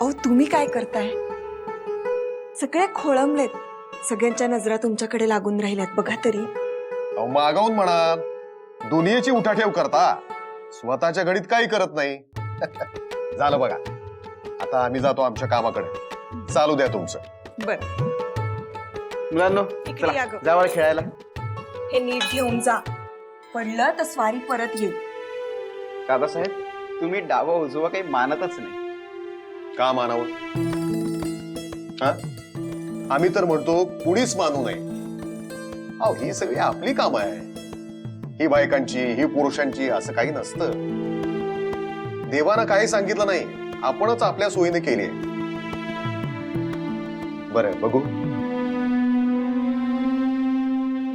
अहो तुम्ही काय करताय? सगळे खोळंबलेत, सगळ्यांच्या नजरा तुमच्याकडे लागून राहिल्यात बघा तरी. अहो मागावून म्हणा, दुनियेची उठाठेव करता, स्वतःच्या घडीत काही करत नाही. झालं बघा, आता आम्ही जातो आमच्या कामाकडे. चालू द्या तुमचं. बरं मुलांनो इकडे या गं. जावा खेळायला. हे नीट घेऊन जा, पडलं तर स्वारी परत येईल. दादासाहेब तुम्ही डावा उजवा काही मानतच नाही. का मानावं? हा? आम्ही तर म्हणतो कुणीच मानू नये. अहो ही सगळी आपली कामं आहे. ही बायकांची, ही पुरुषांची असं काही नसतं. देवानं काही सांगितलं नाही, आपणच आपल्या सोयीने केली. बरं बघू.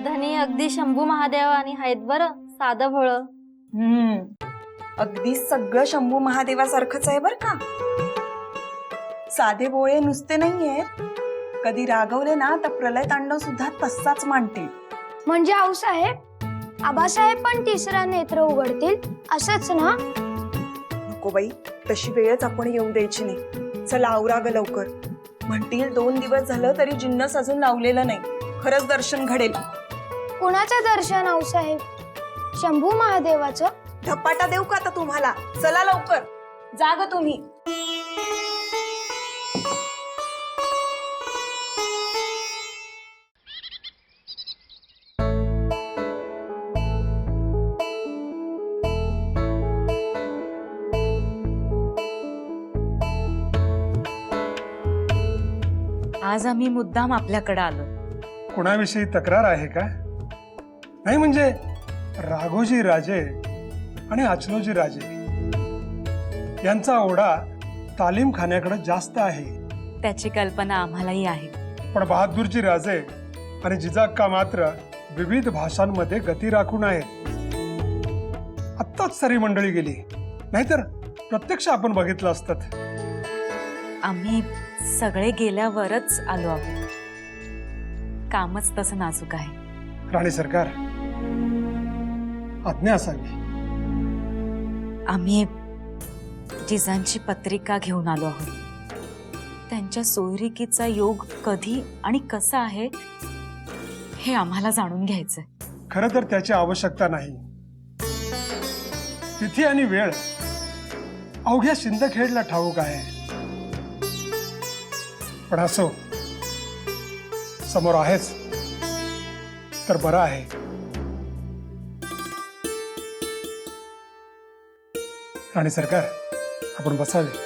धनी अगदी शंभू महादेव आणि आहेत बरं, साधं भोळ. अगदी सगळं शंभू महादेवासारखंच आहे बर का. साधे बोळे नुसते नाहीयेत, कधी रागवले ना तर प्रलय तांडव सुद्धा तसाच मांडतील. म्हणजे आऊसाहेब आबासाहेब पण तिसरा नेत्र उघडतील असंच ना? नको बाई, तशी वेळच आपण येऊ द्यायची नाही. चला आवरा ग लवकर. म्हणतील 2 दिवस झालं तरी जिन्नस अजून लावलेलं नाही. खरंच दर्शन घडेल. कुणाचं दर्शन आऊसाहेब? शंभू महादेवाचं? धपाटा देऊ का आता तुम्हाला? चला लवकर, जाग तुम्ही. आज आम्ही मुद्दाम आपल्याकडे आलो. कुणाविषयी तक्रार आहे का? नाही म्हणजे राघोजी राजे आणि अचलोजी राजे यांचा ओढा तालीम खाण्याकडे जास्त आहे. त्याची कल्पना आम्हालाही आहे. पण बहादूरजी राजे आणि जिजाक्का मात्र विविध भाषांमध्ये गती राखून आहेत. आत्ताच सारी मंडळी गेली, नाहीतर प्रत्यक्ष आपण बघितलं असतं. आम्ही सगळे गेल्यावरच आलो आहोत. कामच तसं नाजूक आहे. राणी सरकार, आज्ञा असावी. आम्ही जिजांची पत्रिका घेऊन आलो आहोत. त्यांच्या सोयरिकीचा योग कधी आणि कसा आहे हे आम्हाला जाणून घ्यायचंय. खरं तर त्याची आवश्यकता नाही. तिथी आणि वेळ अवघ्या शिंदखेडला ठाऊक आहे. पण असो, समोर आहेच तर बरं आहे. राणी सरकार, आपण बसावे.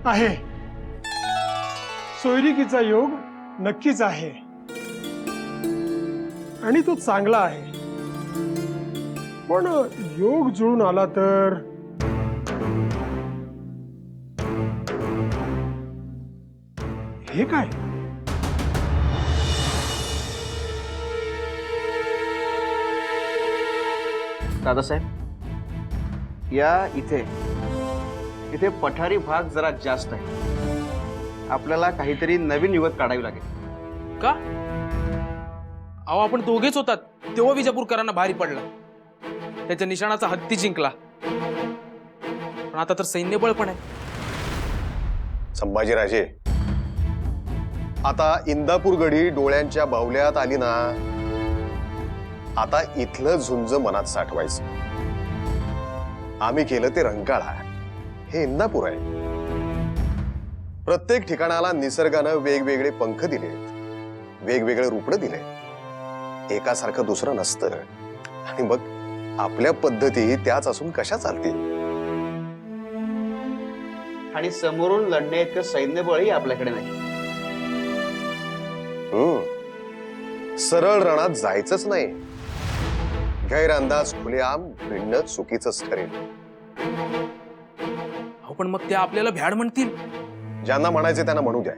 आहे सोयरिकीचा योग नक्कीच आहे आणि तो चांगला आहे. पण योग जुळून आला तर हे काय? दादासाहेब या इथे इथे पठारी भाग जरा जास्त आहे. आपल्याला काहीतरी नवीन युवत काढावी लागेल. का? अहो आपण दोघेच होतात तेव्हा विजापूरकरांना भारी पडला. त्याच्या निशाणाचा हत्ती जिंकला. पण आता तर सैन्यबळ पण आहे. संभाजीराजे, आता इंदापूर गडी डोळ्यांच्या बाहुल्यात आली ना, आता इथलं झुंज मनात साठवायचं. आम्ही केलं ते रंकाळा, हे इंदापूर आहे. प्रत्येक ठिकाणाला निसर्गानं वेगवेगळे पंख दिले, वेगवेगळे रूपडं दिले. एकासारखं दुसरं नसतं. आणि मग आपल्या पद्धती त्याच असून कशा चालतील? आणि समोरून लढण्या इतकं सैन्यबळही आपल्याकडे नाही. सरळ रणात जायचंच नाही. गैरअंदाज खुलेआम भिडणं चुकीचंच ठरेल. अहो पण मग ते आपल्याला भ्याड म्हणतील. ज्यांना म्हणायचे त्यांना म्हणू द्या.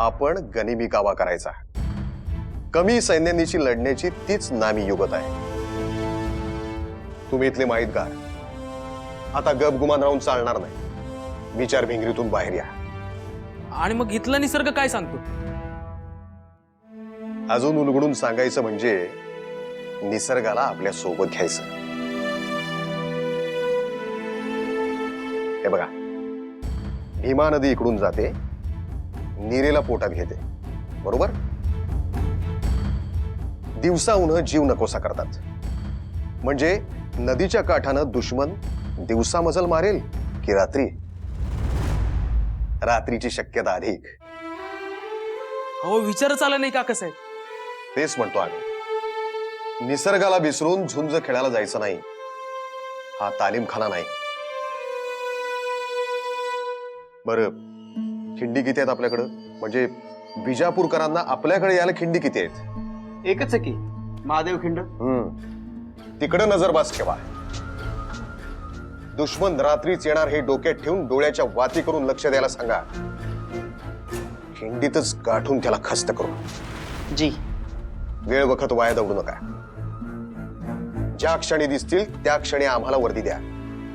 आपण गनिमी कावा करायचा. कमी सैन्यानिशी लढण्याची तीच नामी युगत आहे. तुम्ही इथले माहितगार, आता गपगुमान राहून चालणार नाही. विचार भिंगरीतून बाहेर या. आणि मग इथला निसर्ग काय सांगतो? अजून उलगडून सांगायचं म्हणजे निसर्गाला आपल्या सोबत घ्यायचं. हे बघा, भीमा नदी इकडून जाते, नीरेला पोटात घेते, बरोबर? दिवसा उन्ह जीव नकोसा करतात. म्हणजे नदीच्या काठानं दुश्मन दिवसा मजल मारेल की रात्री? रात्रीची शक्यता अधिक. हो, विचारच आला नाही का कसं आहे? तेच म्हणतो आम्ही, निसर्गाला विसरून झुंज खेळायला जायचं नाही. हा तालीमखाना नाही. बरं, खिंडी किती आहेत आपल्याकडं? म्हणजे विजापूरकरांना आपल्याकडे यायला खिंडी किती आहेत? एकच आहे की महादेव खिंड. तिकडे नजरबाज ठेवा. दुश्मन रात्रीच येणार हे डोक्यात ठेवून डोळ्याच्या वाती करून लक्ष द्यायला सांगा. खिंडीतच गाठून त्याला खस्त करू. जी. वेळ वखत वाया दौडू नका. ज्या क्षणी दिसतील त्या क्षणी आम्हाला वर्दी द्या.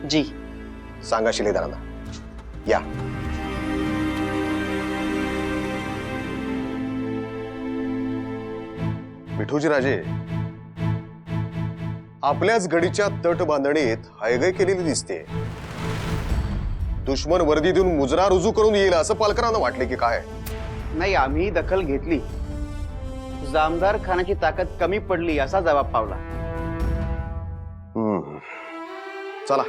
जी. सांगा शिलेदारांना. या. विठूजी राजे, आपल्याच गडीच्या तट बांधणीत हयगय केलेली दिसते. दुश्मन वर्दी देऊन मुजरा रुजू करून येईल असं पालकरांना वाटले की काय? नाही, आम्ही दखल घेतली. जामदार खानाची ताकद कमी पडली असा जबाब पावला. चला,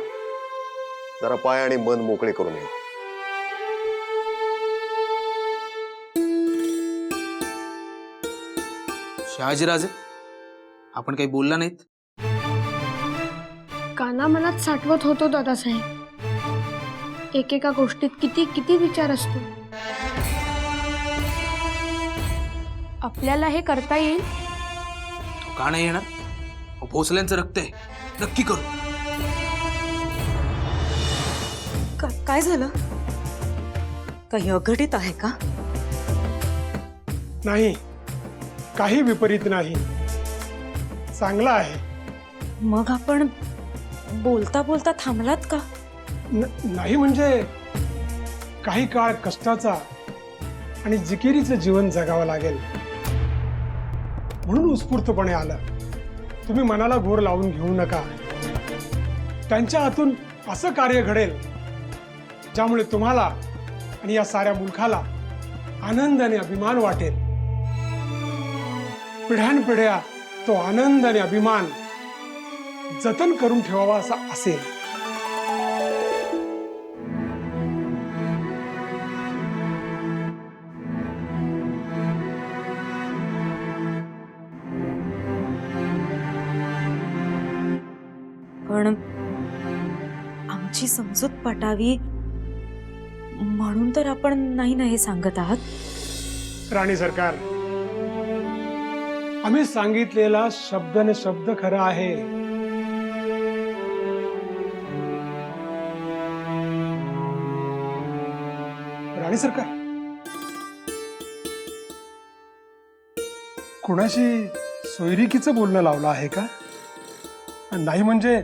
जरा पाय आणि मन मोकळे करून येऊ. शहाजीराजे, आपण काही बोलला नाहीत? काना मनात साठवत होतो दादासाहेब. एकेका गोष्टीत किती किती विचार असतो. आपल्याला हे करता येईल. का नाही येणार? भोसल्यांचं रक्त आहे, नक्की करू. काय झालं? काही अघटित आहे का? नाही, काही विपरीत नाही. चांगला आहे. मग आपण बोलता बोलता थांबलात का? नाही म्हणजे काही काळ कष्टाचा आणि जिकिरीचं जीवन जगावं लागेल म्हणून उत्स्फूर्तपणे आलं. तुम्ही मनाला घोर लावून घेऊ नका. त्यांच्या हातून असं कार्य घडेल ज्यामुळे तुम्हाला आणि या साऱ्या मुलखाला आनंद आणि अभिमान वाटेल. पिढ्यानपिढ्या तो आनंद आणि अभिमान जतन करून ठेवावा असा असेल. पण आमची समजूत पटावी म्हणून तर आपण नाही ना हे सांगत आहात. राणी सरकार, आम्ही सांगितलेला शब्द न शब्द खरा आहे. राणी सरकार, कुणाशी सोयरिकीचं बोलणं लावलं आहे का? नाही म्हणजे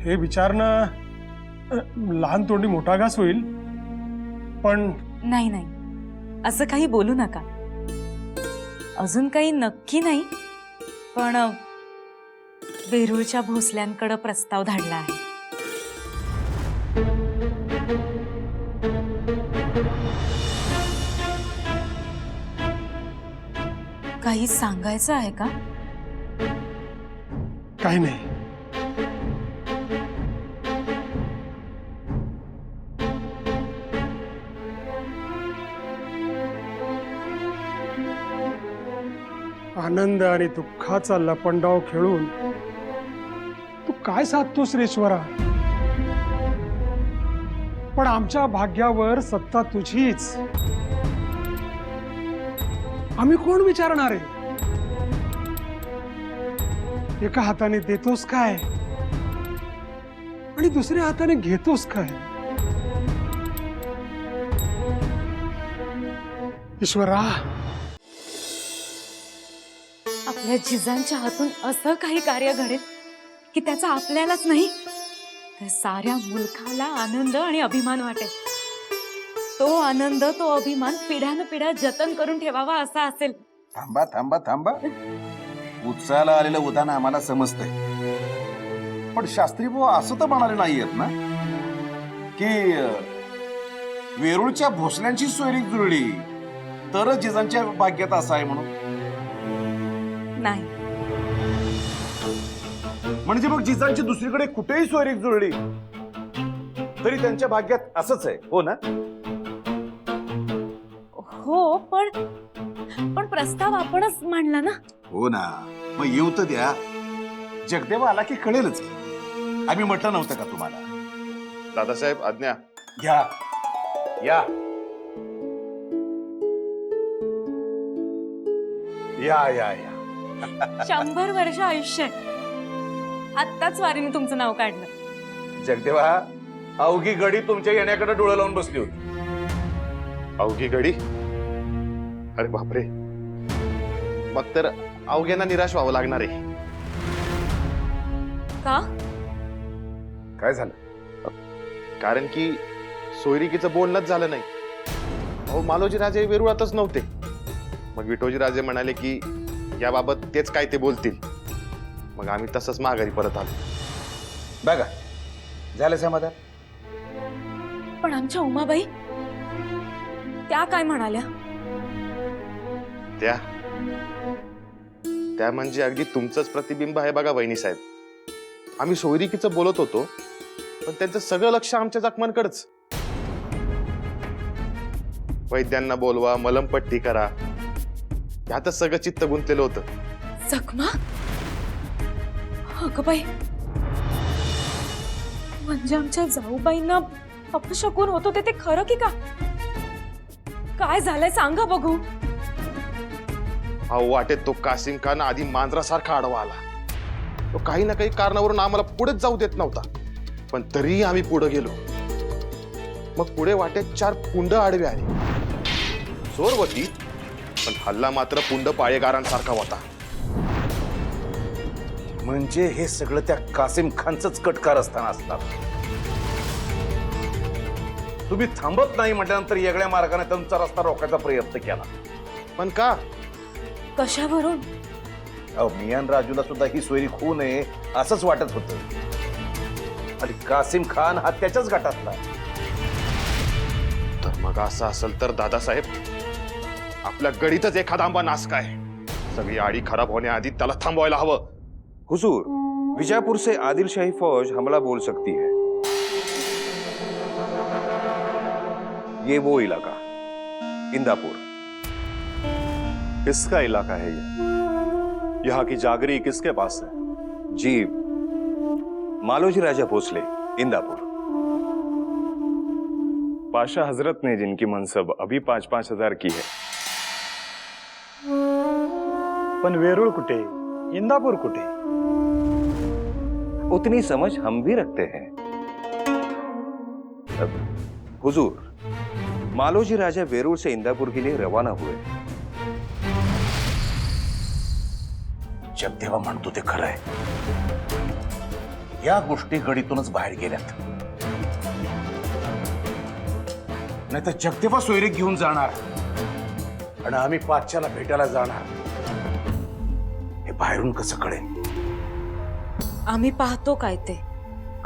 हे विचारणं लहान तोंडी मोठा घास होईल. पण नाही नाही, असं काही बोलू नका. अजून काही नक्की नाही, पण वेरूळच्या भोसल्यांकडे प्रस्ताव धाडला आहे. काही सांगायचं आहे का? काही नाही. आनंद आणि दुःखाचा लपंडाव खेळून तू काय साधतोस रे ईश्वरा? पण आमच्या भाग्यावर सत्ता तुझीच. आम्ही कोण विचारणार आहे? एका हाताने देतोस काय आणि दुसऱ्या हाताने घेतोस काय? ईश्वरा, आपल्या जिजांच्या हातून असं काही कार्य घडेल की त्याचा आपल्यालाच नाही तर साऱ्या मुलखाला आनंद आणि अभिमान वाटेल. तो आनंद, तो अभिमान पिढ्यानपिढ्या जतन करून ठेवावा असा असेल. थांबा थांबा थांबा. उत्साहाला आलेलं उदाहरण आम्हाला समजतंय, पण शास्त्री बुवा असं तर म्हणाले नाहीयेत ना की वेरूळच्या भोसल्यांची सोयरीक जुळली तरच जिजांच्या भाग्यात असं आहे म्हणून. नाही, म्हणजे मग जिजांची दुसरीकडे कुठेही सोयरीक जुळली तरी त्यांच्या भाग्यात असंच आहे, हो ना? हो, पण प्रस्ताव आपणच मांडला ना. हो ना, मग येऊ तर द्या. जगदेवा आला की कळेलच. आम्ही म्हटलं नव्हतं का तुम्हाला? दादासाहेब आज्ञा. घ्या या या या या. 100 वर्ष आयुष्य आहे. आत्ताच वारीने तुमचं नाव काढलं. जगदेवा, अवघी गडी तुमच्या येण्याकडे डोळे लावून बसली होती. अवघी गडी? अरे बापरे, मग तर अवघ्यांना निराश व्हावं लागणार आहे. का? काय झालं? कारण की सोयरिकीचं बोलणंच झालं नाही. अहो, मालोजी राजे वेरुळातच नव्हते. मग विठोजी राजे म्हणाले की याबाबत तेच काय ते बोलतील. मग आम्ही तसंच माघारी परत आलो. बघा, झालं समाधान. पण आमच्या उमाबाई त्या काय म्हणाल्या? त्या म्हणजे अगदी तुमचंच प्रतिबिंब आहे बघा वहिनी साहेब. आम्ही सोयरिकीचं बोलत होतो, पण त्यांचं सगळं लक्ष आमच्या जखमांकडेच. वैद्यांना बोलवा, मलमपट्टी करा, यातच सगळं चित्त गुंतलेलं होतं. जखमा? अगं बाई, म्हणजे आमच्या जाऊबाईंना अपशकुन होत होते ते खरं की का? काय झालंय सांगा बघू. अहो, वाटेत तो कासिम खान आधी मांजरासारखा आडवा आला. तो काही ना काही कारणावरून आम्हाला पुढेच जाऊ देत नव्हता, पण तरीही आम्ही पुढे गेलो. मग पुढे वाटेत 4 पुंड आडवे आले. चोर होती, पण हल्ला मात्र पुंड पाळेगारांसारखा होता. म्हणजे हे सगळं त्या कासिम खानचंच कटकार असताना असणार. तुम्ही थांबत नाही म्हटल्यानंतर वेगळ्या मार्गाने तुमचा रस्ता रोखायचा प्रयत्न केला. पण का? कशावरून? अहो, मियान राजूला सुद्धा ही सोयरीक होऊ नये असंच वाटत होतं. आणि कासिम खान हा त्याच्याच गटातला. तर मग असं असेल तर दादासाहेब, आपल्या गडीतच एखादा आंबा नास काय. सगळी आडी खराब होण्याआधी त्याला थांबवायला हवं. हुजूर, बीजापुर से आदिल शाही फौज हमला बोल सकती है. ये वो इलाका इंदापुर. किसका इलाका है ये? यहाँ की जागरी किसके पास है? जी, मालोजी राजा भोसले, इंदापुर. पाशा हजरत ने जिनकी मनसब अभी 5-5 हजार की है. पण वेरूळ कुठे, इंदापूर कुठे? उतनी समझ हम भी रखते हैं. हुजूर, मालोजी राजा वेरूळ से इंदापुर के लिए रवाना हुए. जगदेवा म्हणतो ते खरं आहे. या गोष्टी गडीतूनच बाहेर गेल्यात. नाही तर जगदेवा सोयरीक घेऊन जाणार आणि आम्ही पाचच्याला भेटायला जाणार. हे बाहेरून कसं कळेल? आम्ही पाहतो काय ते.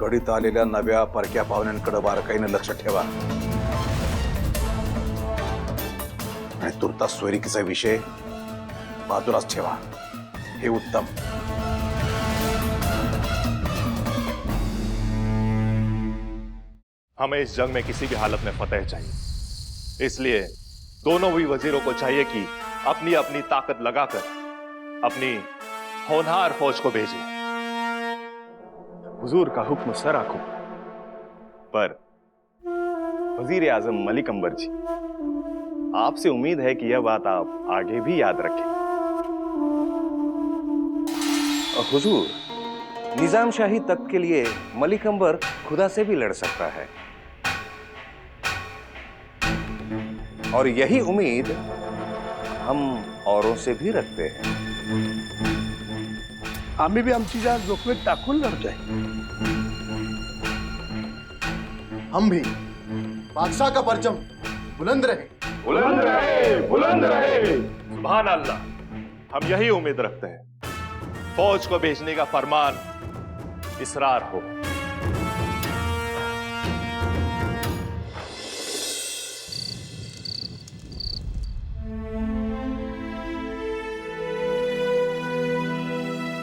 गडीत आलेल्या नव्या परक्या पाहुण्यांकडे बारकाईनं लक्ष ठेवा. आणि तुर्तास सोयरिकीचा विषय बाजूलाच ठेवा. हे उत्तम. हमें इस जंग में किसी भी हालत में फतेह चाहिए. इसलिए दोनों भी वजीरों को चाहिए कि अपनी अपनी ताकत लगाकर अपनी होनहार फौज को भेजें. हुजूर का हुक्म सर आंखों पर. वजीर आजम मलिक अंबर जी, आपसे उम्मीद है कि यह बात आप आगे भी याद रखें. हुजूर, निजाम शाही तख्त के लिए मलिक अंबर खुदा से भी लड़ सकता है. और यही उम्मीद हम औरों से भी रखते हैं। आम्ही बी आमची जान जोखमीत टाकून लढतोय. हम भी बादशाह का परचम बुलंद रहे. बुलंद रहे, बुलंद रहे. सुभान अल्लाह. हम यही उम्मीद रखते हैं. फौज को भेजने का फरमान इसरार हो.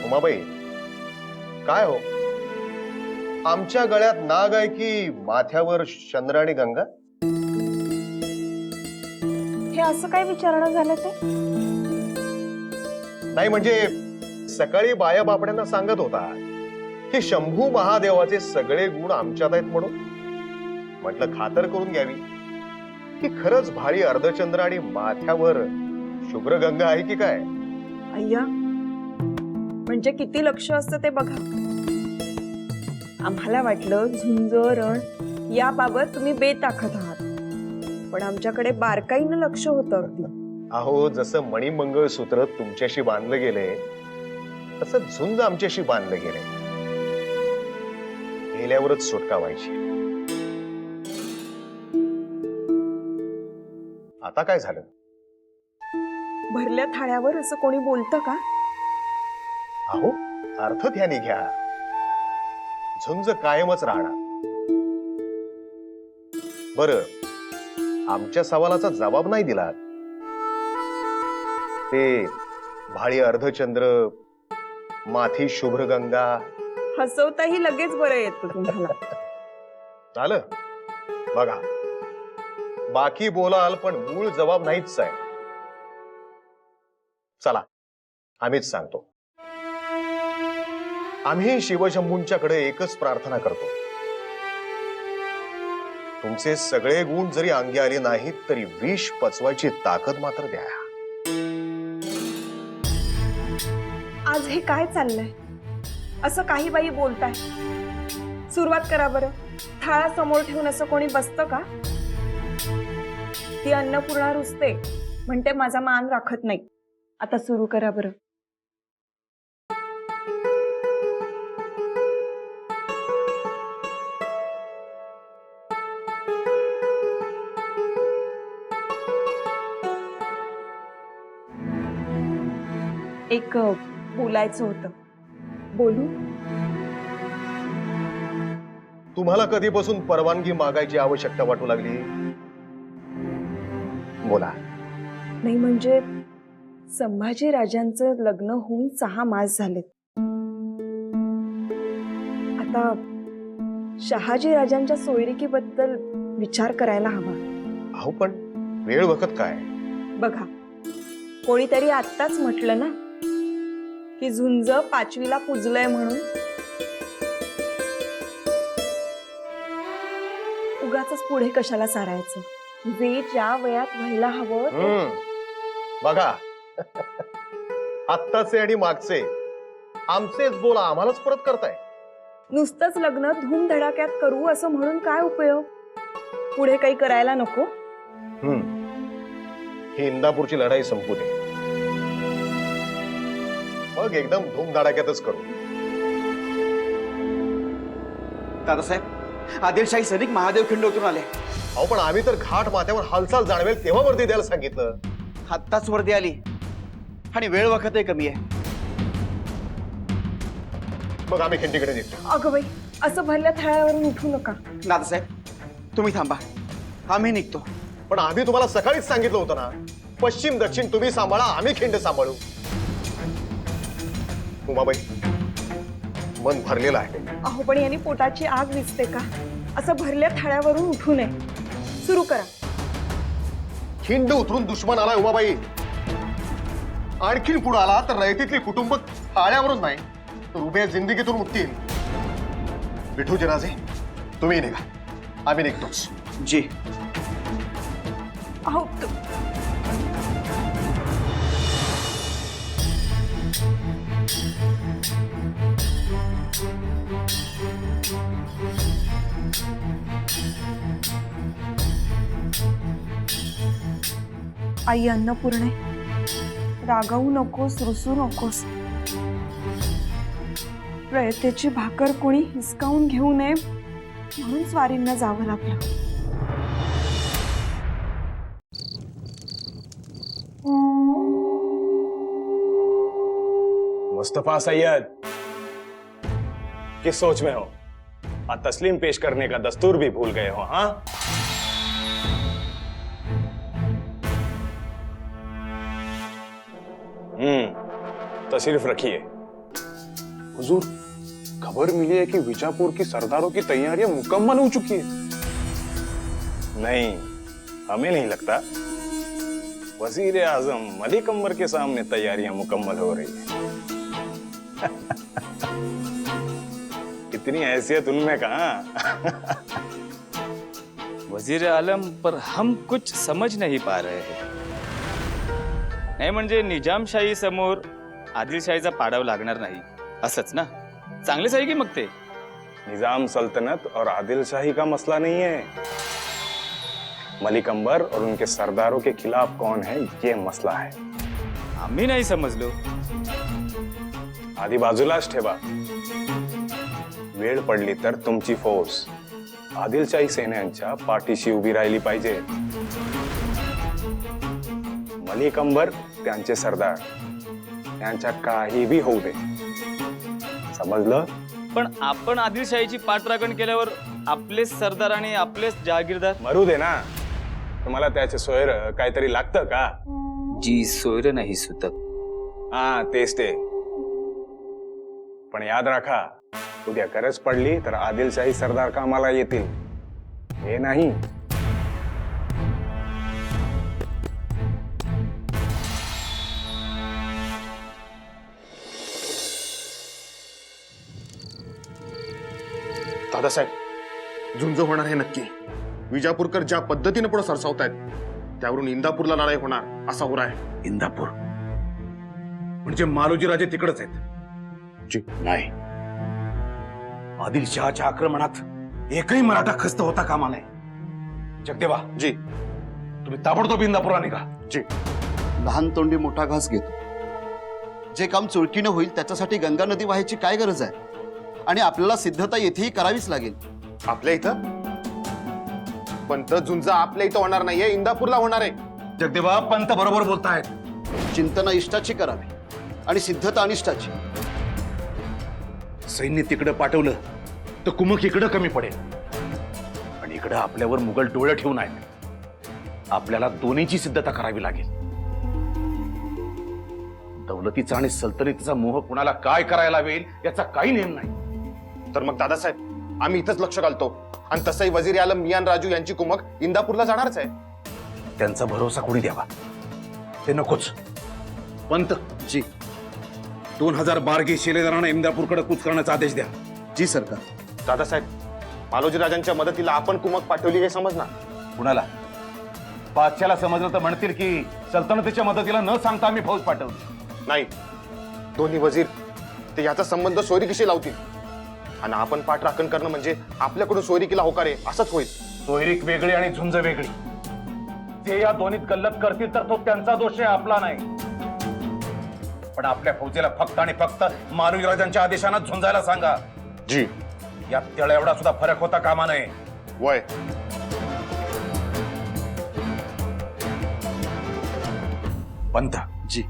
उमाबाई, काय हो, आमच्या गळ्यात नाग आहे की माथ्यावर चंद्र आणि गंगा? हे असं काय विचारणं झालं ते? नाही म्हणजे सकाळी बाया बापड्यांना सांगत होता की शंभू महादेवाचे सगळे गुण आमच्यात आहेत म्हणून. म्हटलं खातर करून घ्यावी की खरंच भारी अर्धचंद्र आणि माथ्यावर शुभ्र गंगा आहे की काय. अय्या, म्हणजे किती लक्ष असतं ते बघा. आम्हाला वाटलं झुंज रण याबाबत तुम्ही बेताकत आहात, पण आमच्याकडे बारकाईनं लक्ष होतं अगदी. अहो, जसं मणिमंगळसूत्र तुमच्याशी बांधलं गेले तसं झुंज आमच्याशी बांधलं गेले. गेल्यावरच सुटका व्हायची. आता काय झालं? भरल्या थाळ्यावर असं कोणी बोलतं का? अहो, अर्थ ध्यानी घ्या. झुंज कायमच राहणार. बरं, आमच्या सवालाचा जबाब नाही दिला. ते भाळी अर्धचंद्र, माथी शुभ्र गंगा. हसवताही लगेच बरं येतं तुम्हाला. झालं बघा, बाकी बोलाल पण मूळ जबाब नाहीच आहे. चला, आम्हीच सांगतो. आम्ही शिवशंभूंच्याकडे एकच प्रार्थना करतो. तुमचे सगळे गुण जरी अंगी आले नाहीत तरी विष पचवायची ताकद मात्र द्या. आज हे काय चाललंय? असं काही बाई बोलताय. सुरुवात करा बरं. थाळा समोर ठेवून असं कोणी बसतं का? ती अन्नपूर्णा रुसते म्हणते माझा मान राखत नाही. आता सुरू करा बरं. एक बोलायचं होतं. बोलू? तुम्हाला कधीपासून परवानगी मागायची आवश्यकता वाटू लागली? बोला. नाही म्हणजे संभाजी राजांचं लग्न होऊन 6 मास झालेत. आता शहाजी राजांच्या सोयरिकीबद्दल विचार करायला हवा. अहो, पण वेळ वखत काय? बघा, कोणीतरी आत्ताच म्हटलं ना की झुंज 5वीला पुजलंय म्हणून. उगाच पुढे कशाला सारायचं? जे ज्या वयात व्हायला हवं ते. बघा, आत्ताचे आणि मागचे आमचेच बोल आम्हालाच परत करताय. नुसतंच लग्न धूमधडाक्यात करू असं म्हणून काय उपयोग? पुढे काही करायला नको. ही इंदापूरची लढाई संपू दे, मग एकदम धूमधडाक्यातच करू. दादासाहेब, आदिलशाही सैनिक महादेव खिंडोतून आले. अहो, पण आम्ही तर घाट माथ्यावर हालचाल जाणवेल तेव्हा वर्दी द्यायला सांगितलं. आत्ताच वर्दी आली आणि वेळ वखतही कमी आहे. मग आम्ही खिंडीकडे निघतो. अगं बाई, असं भरल्या थाळ्यावरून उठू नका. दादासाहेब, तुम्ही थांबा, आम्ही निघतो. पण आम्ही तुम्हाला सकाळीच सांगितलं होतं ना, पश्चिम दक्षिण तुम्ही सांभाळा, आम्ही खिंड सांभाळू. उमाबाई, मन भरलेलं आहे. अहो, पण यांनी पोटाची आग विझते का? असं भरल्या थाळ्यावरून उठू नये. सुरू करा. खिंड उतरून दुश्मन आलाय उमाबाई. आणखीन पुढे आला तर रयतीतली कुटुंब थाळ्यावरून नाही तर उभ्या जिंदगीतून उठतील. विठूजी राजे, तुम्ही निघा, आम्ही निघतोच. जी. अहो, आई अन्नपूर्णे, रागावू नकोस, रुसू नकोस. रयतेची भाकर कोणी हिसकावून घेऊ नये म्हणून स्वारींना जावं लागलं. मुस्तफा सैयद, किस सोच में हो? और तस्लीम पेश करने का दस्तूर भी भूल गए हो? हाँ, तशरीफ रखिए. हुजूर, खबर मिली है कि विजापुर की सरदारों की तैयारियां मुकम्मल हो चुकी है. नहीं, हमें नहीं लगता. वजीर आजम मलिक अंबर के सामने तैयारियां मुकम्मल हो रही है. इतनी हैसियत उनमें कहाँ? वजीर आलम, पर हम कुछ समझ नहीं पा रहे हैं. नाही म्हणजे निजामशाही समोर आदिलशाहीचा पाडाव लागणार नाही असंच ना? चांगलेच आहे की मग ते. निजाम सल्तनत और आदिलशाही का मसला नहीं है. मलिक अंबर और उनके सरदारों के खिलाफ कौन है, ये मसला है. आम्ही नाही समजलो. आधी बाजूलाच ठेवा. वेळ पडली तर तुमची फौज आदिलशाही सैन्यांच्या पाठीशी उभी राहिली पाहिजे. मलिक अंबर त्यांचे सरदार त्यांच्या काही बी होऊ दे. समजलं? पण आपण आदिलशाहीची पाठराखण केल्यावर आपलेच सरदार आणि आपलेच जहागीरदार मरू दे ना. तुम्हाला त्याचे सोयर काहीतरी लागतं का? जी सोयर नाही सुतक. हा, तेच ते. पण याद राखा, उद्या गरज पडली तर आदिलशाही सरदार कामाला येतील. हे नाही. दादासाहेब, झुंज होणार हे नक्की. विजापूरकर ज्या पद्धतीने पुढे सरसावतायत त्यावरून इंदापूरला लढाई होणार असा होरा आहे. इंदापूर म्हणजे मालोजी राजे तिकडेच आहेत? जी नाही. आदिलशहाच्या आक्रमणात एकही मराठा खस्त होता कामा नये. जगदेवा जी, तुम्ही ताबडतोब इंदापूरला निघा. जी. लहान तोंडी मोठा घास घेतो. जे काम चुळकीनं होईल त्याच्यासाठी गंगा नदी वाहायची काय गरज आहे? आणि आपल्याला सिद्धता येथेही करावीच लागेल. आपल्या इथं? पंत झुंज आपल्या इथं होणार नाहीये, इंदापूरला होणार आहे. जगदेवा, पंत बरोबर बोलतायत. चिंतना इष्टाची करावी आणि सिद्धता अनिष्टाची. सैन्य तिकडं पाठवलं तर कुमक इकडं कमी पडेल आणि इकडं आपल्यावर मुघल डोळे ठेवून आहेत. आपल्याला दोन्हीची सिद्धता करावी लागेल. दौलतीचा आणि सल्तनतीचा मोह कुणाला काय करायला लावेल याचा काही नेम नाही. तर मग दादासाहेब, आम्ही इथंच लक्ष घालतो. आणि तसंही वजीर आलम मियान राजू यांची कुमक इंदापूरला जाणारच आहे. त्यांचा भरोसा कोणी द्यावा? ते नकोच. पंत जी. 2000 बारगी शिलेदारांना इंदापूरकडे कूच करण्याचा आदेश द्या. जी सरकार. दादासाहेब, मालोजी राजांच्या मदतीला आपण कुमक पाठवली हे समज ना. कुणाला? बादशाला समजलं तर म्हणतील की सल्तनतीच्या मदतीला न सांगता आम्ही फौज पाठवली. नाही, दोन्ही वजीर ते याचा संबंध सोयरिकीशी लावतील आणि आपण पाठराखण करणं म्हणजे आपल्याकडून सोयरिकीला होकार आहे असंच होईल. सोयरीक वेगळी आणि झुंज वेगळी. ते या दोन्हीत गल्लत करतील तर तो त्यांचा दोष आहे, आपला नाही. पण आपल्या फौजेला फक्त आणि फक्त मालोजी राजांच्या आदेशानं झुंजायला सांगा. जी. यात त्याला एवढा सुद्धा फरक होता कामा नये. वय. पंत जी,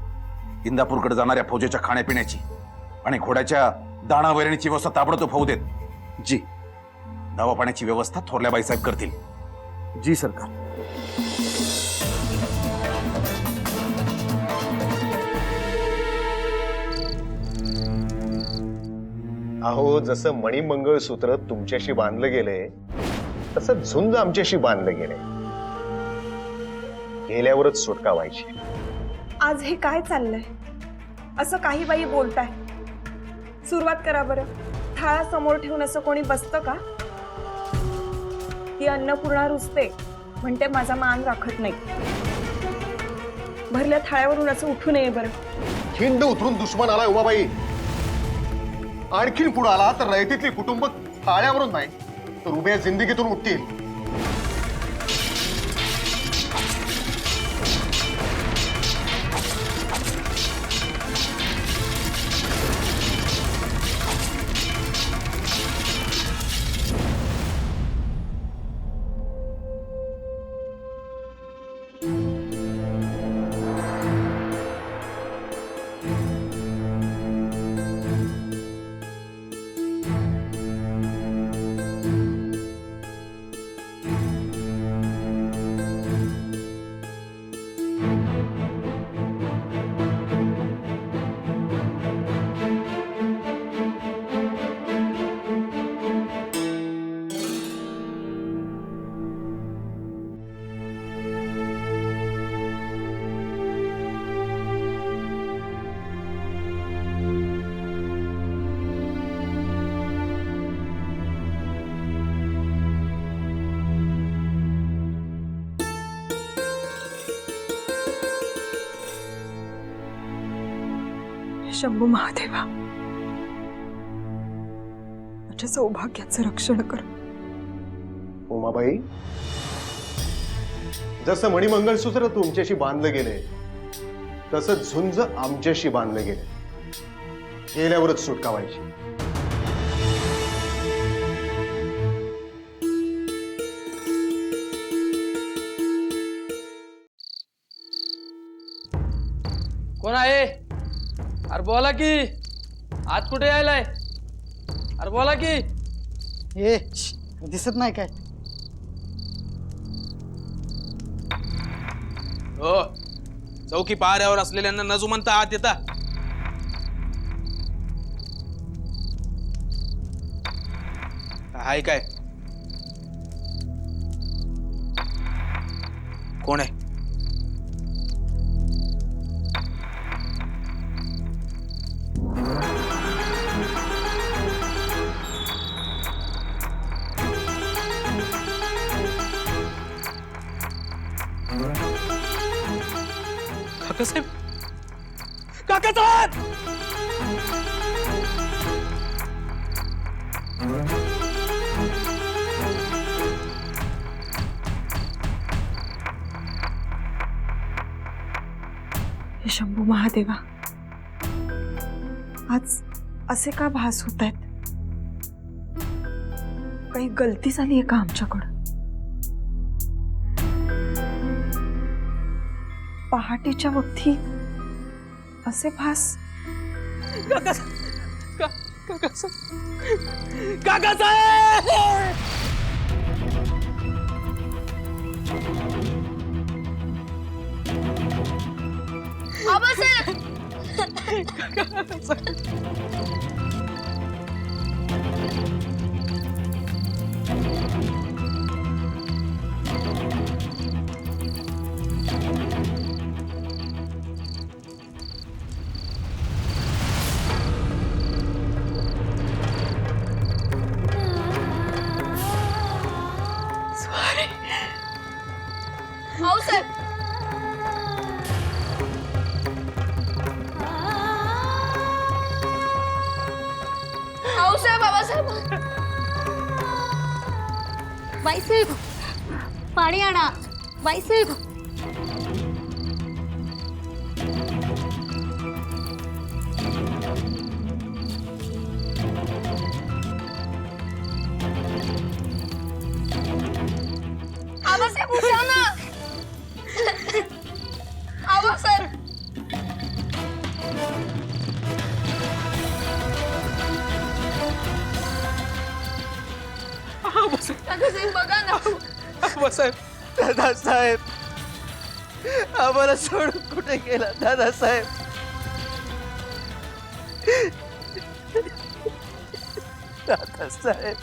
इंदापूरकडे जाणाऱ्या फौजेच्या खाण्यापिण्याची आणि घोड्याच्या दाणा वैरणीची व्यवस्था ताबडतोब होऊ देत. जी. दवा पाण्याची व्यवस्था थोरल्या बाईसाहेब करतील. जी सरकार. अहो, जसं मणिमंगळसूत्र तुमच्याशी बांधलं गेलंय तसं झुंज आमच्याशी बांधलं गेलंय. गेल्यावरच सुटका व्हायची. आज हे काय चाललंय? असं काही बाई बोलताय. सुरुवात करा बरं. थाळा समोर ठेवून असं कोणी बसतं का? ती अन्नपूर्णा रुसते म्हणते माझा मान राखत नाही. भरल्या थाळ्यावरून असं उठू नये बरं. खिंड उतरून दुश्मन आलाय उमाबाई. आणखीन पुढे आला तर रयतीतली कुटुंब थाळ्यावरून नाही तर उभ्या जिंदगीतून उठतील. शंभू महादेवा, माझ्या सौभाग्याचं रक्षण कर. उमाबाई, जसं मणिमंगळसूत्र तुमच्याशी बांधलं गेलंय तसं झुंज आमच्याशी बांधलं गेलंय. गेल्यावरच सुटका व्हायची. कोण आहे? अरे बोला की, आज कुठे यायलाय? अरे बोला की. दिसत नाही काय? हो, चौकी पाऱ्यावर असलेल्यांना नजू म्हणता आत येता. हाय काय? कोण आहे? काकासाहेब, काकासाहेब! हे शंभू महादेवा, आज असे का भास होत आहेत? काही गलती झालीये का आमच्याकडं? पहाटेच्या वक्ती असे भास. आबासाहेब, आऊसाहेब, आऊसाहेब, बाबासाहेब, बाईसाहेब, पाणी आणा. बाईसाहेब, आबासाहेब उठा ना. आबासाहेब, काकासाहेब बघा ना. साहेब, दादासाहेब, आम्हाला सोडून कुठे गेला दादासाहेब? दादासाहेब,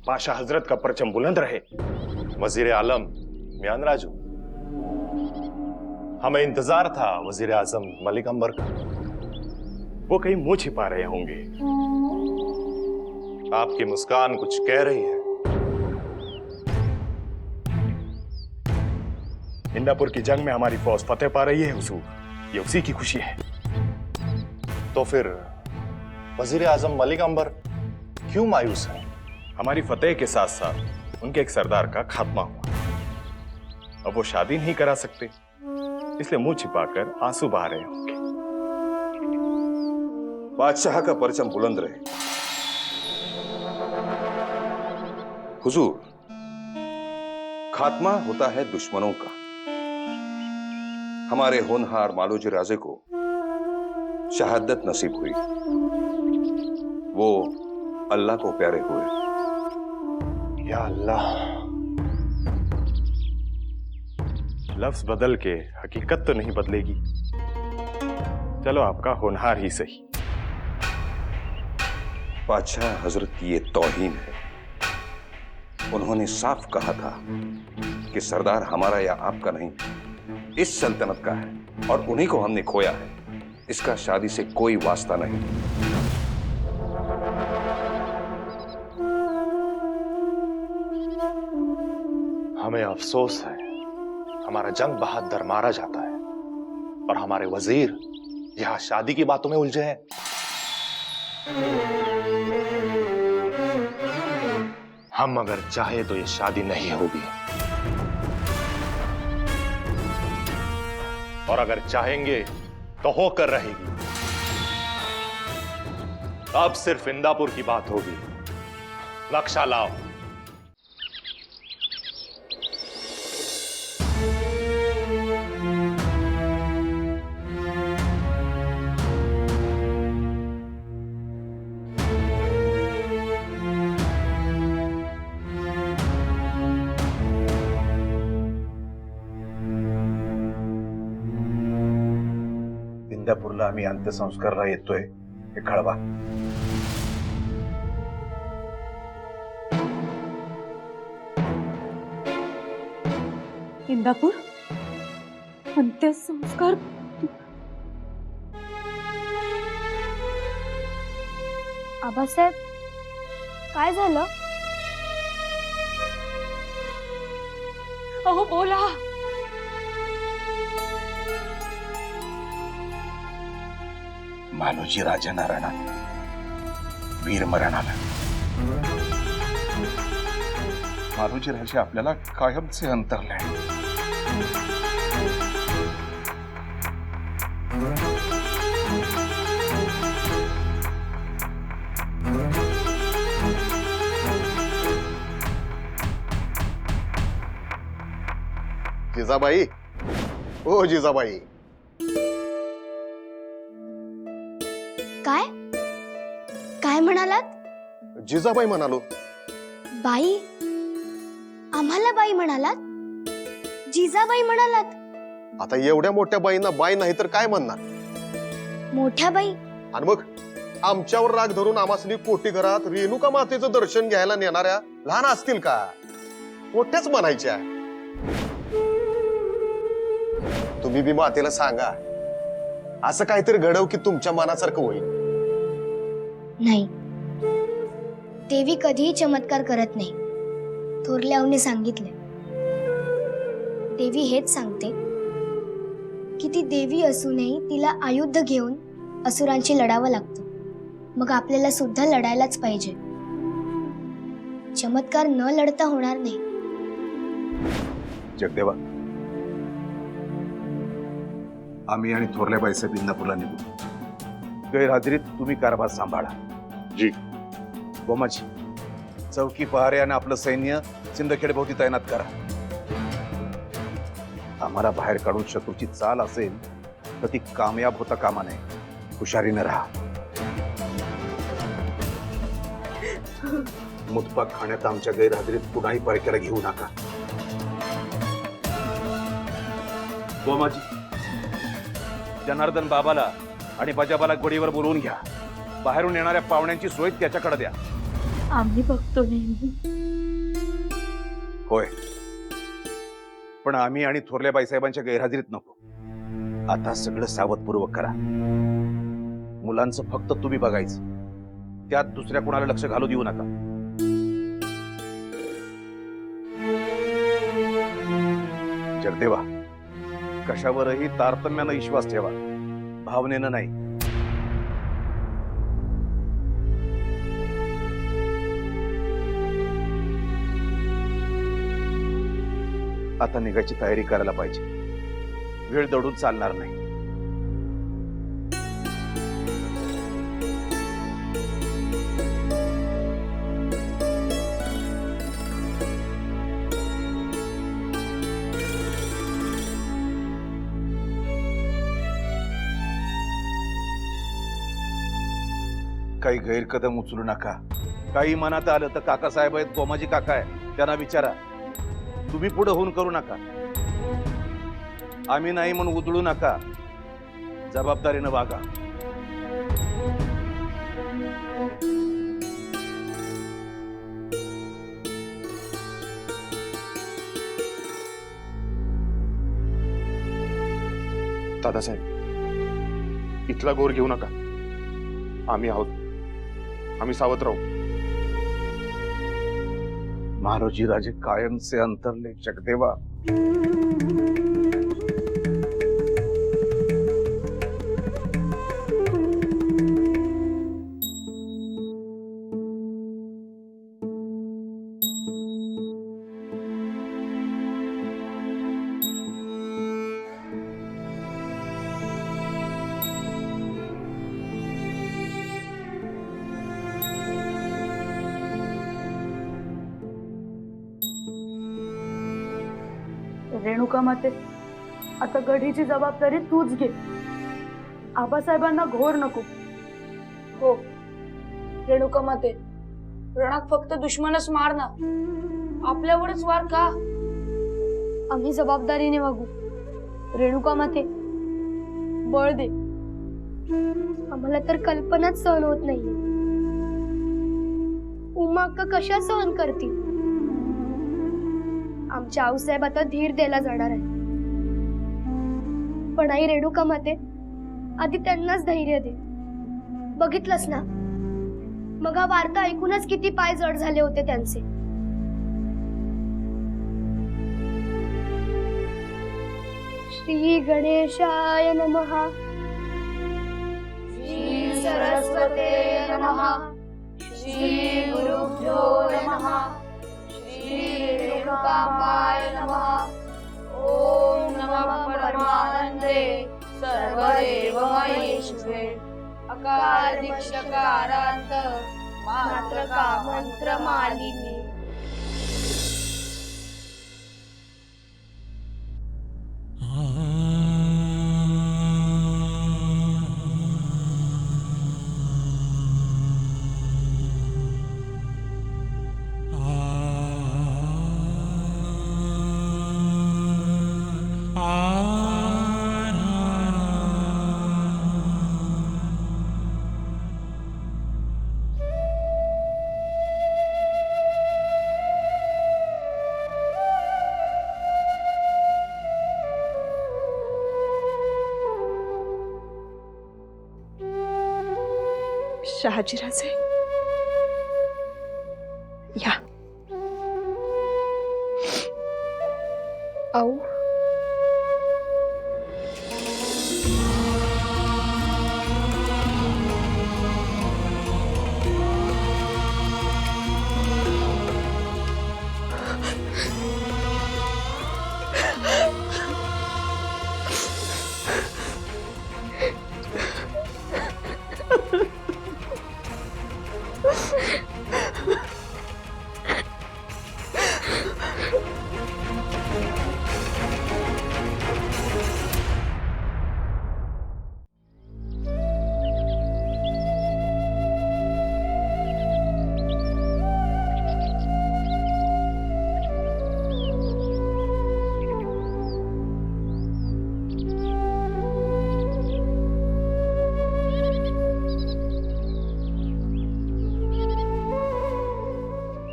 बादशाह हजरत का परचम बुलंद रहे। वजीर आलम मियान राजू, हमें इंतजार था वजीर आजम मलिक अंबर का। वो कहीं मुंह छिपा रहे होंगे। आपकी मुस्कान कुछ कह रही है। इंदापुर की जंग में हमारी फौज फतेह पा रही है हुजूर, ये उसी की खुशी है। तो फिर वजीर आजम मलिक अंबर क्यों मायूस है? हमारी फतेह के साथ साथ उनके एक सरदार का खात्मा हुआ। अब वो शादी नहीं करा सकते, इसलिए मुंह छिपाकर आंसू बहा रहे होंगे। बादशाह का परचम बुलंद रहे। हुजूर, खात्मा होता है दुश्मनों का। हमारे होनहार मालोजी राजे को शहादत नसीब हुई। वो अल्लाह को प्यारे हुए। या अल्लाह, लफ्ज बदल के हकीकत तो नहीं बदलेगी। चलो आपका होनहार ही सही। बादशाह हजरत, ये तौहीन है। उन्होंने साफ कहा था कि सरदार हमारा या आपका नहीं, इस सल्तनत का है और उन्हीं को हमने खोया है। इसका शादी से कोई वास्ता नहीं। हमें अफसोस है, हमारा जंग बहादुर मारा जाता है और हमारे वजीर यहां शादी की बातों में उलझे हैं। हम अगर चाहे तो ये शादी नहीं होगी, और अगर चाहेंगे तो होकर रहेगी। अब सिर्फ इंदापुर की बात होगी। नक्शा लाओ। इंदापूरला आम्ही अंत्यसंस्कारला येतोय हे कळवा. इंदापूर अंत्यसंस्कार. आबासाहेब, काय झालं? अहो बोला. मालोजी राजांना रणात वीरमरण आलं. मालोजी राजे आपल्याला कायमचे अंतरले. जिजाबाई, ओ जिजाबाई. काय काय म्हणालात? जिजाबाई म्हणालो. बाई? आम्हाला बाई म्हणालात? जिजाबाई म्हणालात? आता एवढ्या मोठ्या बाईंना बाई नाही तर काय म्हणणार? मोठ्या बाई? आणि मग आमच्यावर राग धरून आमासनी कोटी घरात रेणुका मातेचं दर्शन घ्यायला नेणाऱ्या लहान असतील का? मोठ्याच म्हणायच्या. तुम्ही बी मातेला सांगा असं काहीतरी घडव की तुमच्या मनासारखं होईल. नाही, देवी कधीही चमत्कार करत नाही. थोरल्यावने सांगितले. देवी हेच सांगते की ती देवी असूनही तिला आयुध घेऊन असुरांशी लढावं लागतं. मग आपल्याला सुद्धा लढायलाच पाहिजे. चमत्कार न लढता होणार नाही. जगदेवा, आम्ही आणि थोरल्या बाईसाहेब इंदापूरला निघू. गैरहजेरीत तुम्ही कारभार सांभाळा. जी. गोमाजी, चौकी पहाऱ्यानं आपलं सैन्य सिंदखेड भोवती तैनात करा. आम्हाला बाहेर काढून शत्रूची चाल असेल तर ती कामयाब होता कामा नये. हुशारीनं राहा. मुतपाक खाण्यात आमच्या गैरहजेरीत कुणाही परक्याला घेऊ नका. गोमाजी, जनार्दन बाबाला आणि बजाबाला गोडीवर बोलवून घ्या. बाहेरून येणाऱ्या पाहुण्यांची सोय त्याच्याकडे द्या. आम्ही बघतो नेहमी. होय, पण आम्ही आणि थोरल्या बाईसाहेबांच्या गैरहजेरीत नको. आता सगळं सावधपूर्वक करा. मुलांचं फक्त तुम्ही बघायचं. त्यात दुसऱ्या कोणाला लक्ष घालू देऊ नका. जगदेवा, कशावरही तारतम्यानं विश्वास ठेवा, भावनेनं नाही. आता निघायची तयारी करायला पाहिजे. वेळ दडून चालणार नाही. काही गैरकदम उचलू नका. काही मनात आलं तर काकासाहेब आहेत, गोमाजी काका आहे, त्यांना विचारा. तुम्ही पुढे होऊन करू नका. आम्ही नाही म्हणून उधळू नका. जबाबदारीनं वागा. दादासाहेब, इथला गोर घेऊ नका. आम्ही आहोत. आम्ही सावध राहू. महाराजी राजे कायमचे अंतरले जगदेवा. रेणुका माते, आता गढीची जबाबदारी तूच घे. आबासाहेबांना घोर नको. हो रेणुका माते, रणात फक्त दुश्मनच मार ना, आपल्यावरच वार का? आम्ही जबाबदारीने वागू. रेणुका माते, बळ दे. आम्हाला तर कल्पनाच सहन होत नाहीये. उमा अक्का कशा सहन करतील? आमच्या आऊसाहेब आता धीर द्यायला जाणार आहे. पण आई रेणुका माते, आधी त्यांनाच धैर्य दे. बघितलंस ना, मग हा वार्ता ऐकूनच किती पाय जड झाले होते त्यांचे. श्री गणेशाय नमः. श्री सरस्वते नमः. श्री गुरुभ्यो नमः. श्री रेणुकांबाय नमः. ओम नमः परमानंदे सर्वदेवमहेश्वरे. अकार दीक्षकारांत मात्रका मंत्र मालिनी. शहाजीराजे या. औ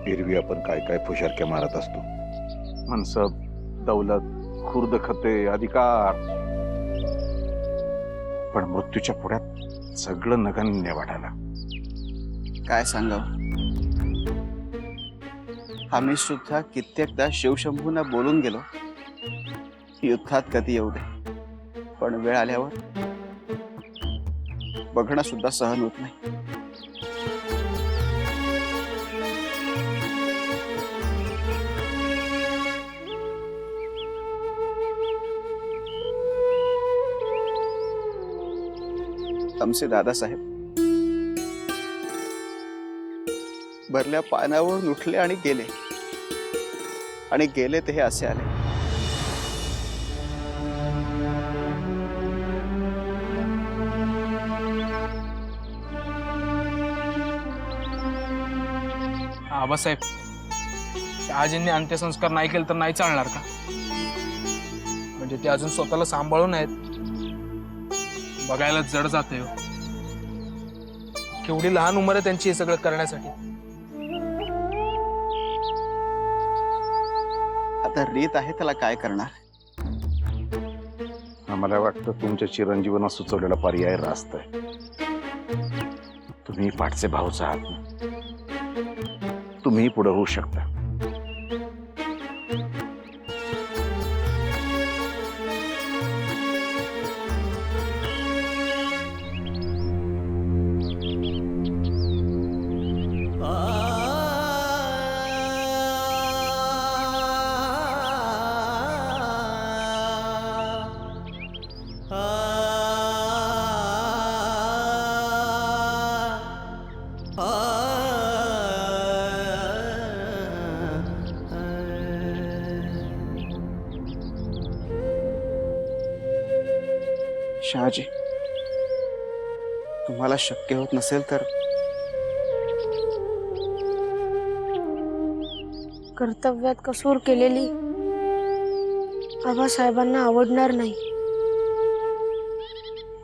एरवी आपण काय काय फुशारक्या मारत असतो. मनसब, दौलत, खुर्द खते, अधिकार. पण मृत्यूच्या पुढ्यात सगळं नगण्य वाटायला. काय सांगावं, आम्ही सुद्धा कित्येकदा शिवशंभूंना बोलून गेलो, युद्धात कधी येऊ दे, पण वेळ आल्यावर बघणं सुद्धा सहन होत नाही. आमचे दादासाहेब भरल्या पानावरून उठले आणि गेले ते हे असे आले. आबासाहेब, शहाजींनी अंत्यसंस्कार नाही केले तर नाही चालणार का? म्हणजे ते अजून स्वतःला सांभाळून आहेत, बघायला जड जाते हो. केवढी लहान उंमर आहे त्यांची हे सगळं करण्यासाठी. आता रीत आहे, त्याला काय करणार? आम्हाला वाटतं तुमच्या चिरंजीवांना सुचवलेला पर्याय रास्त आहे. तुम्ही पाठचे भाऊच आहात, तुम्ही पुढे होऊ शकता. शहाजी, तुम्हाला शक्य होत नसेल तर कर्तव्यात कसूर केलेली आबासाहेबांना आवडणार नाही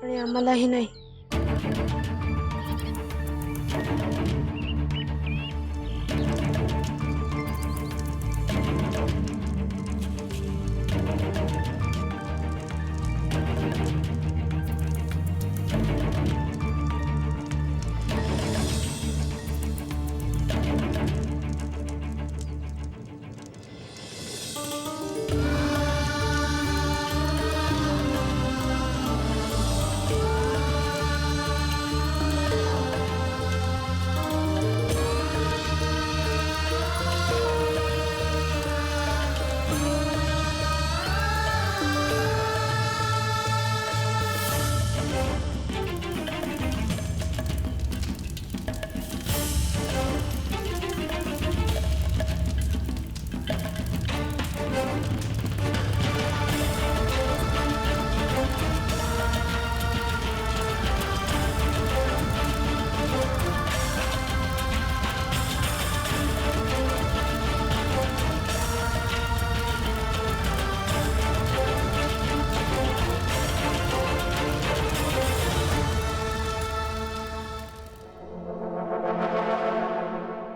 आणि आम्हालाही नाही.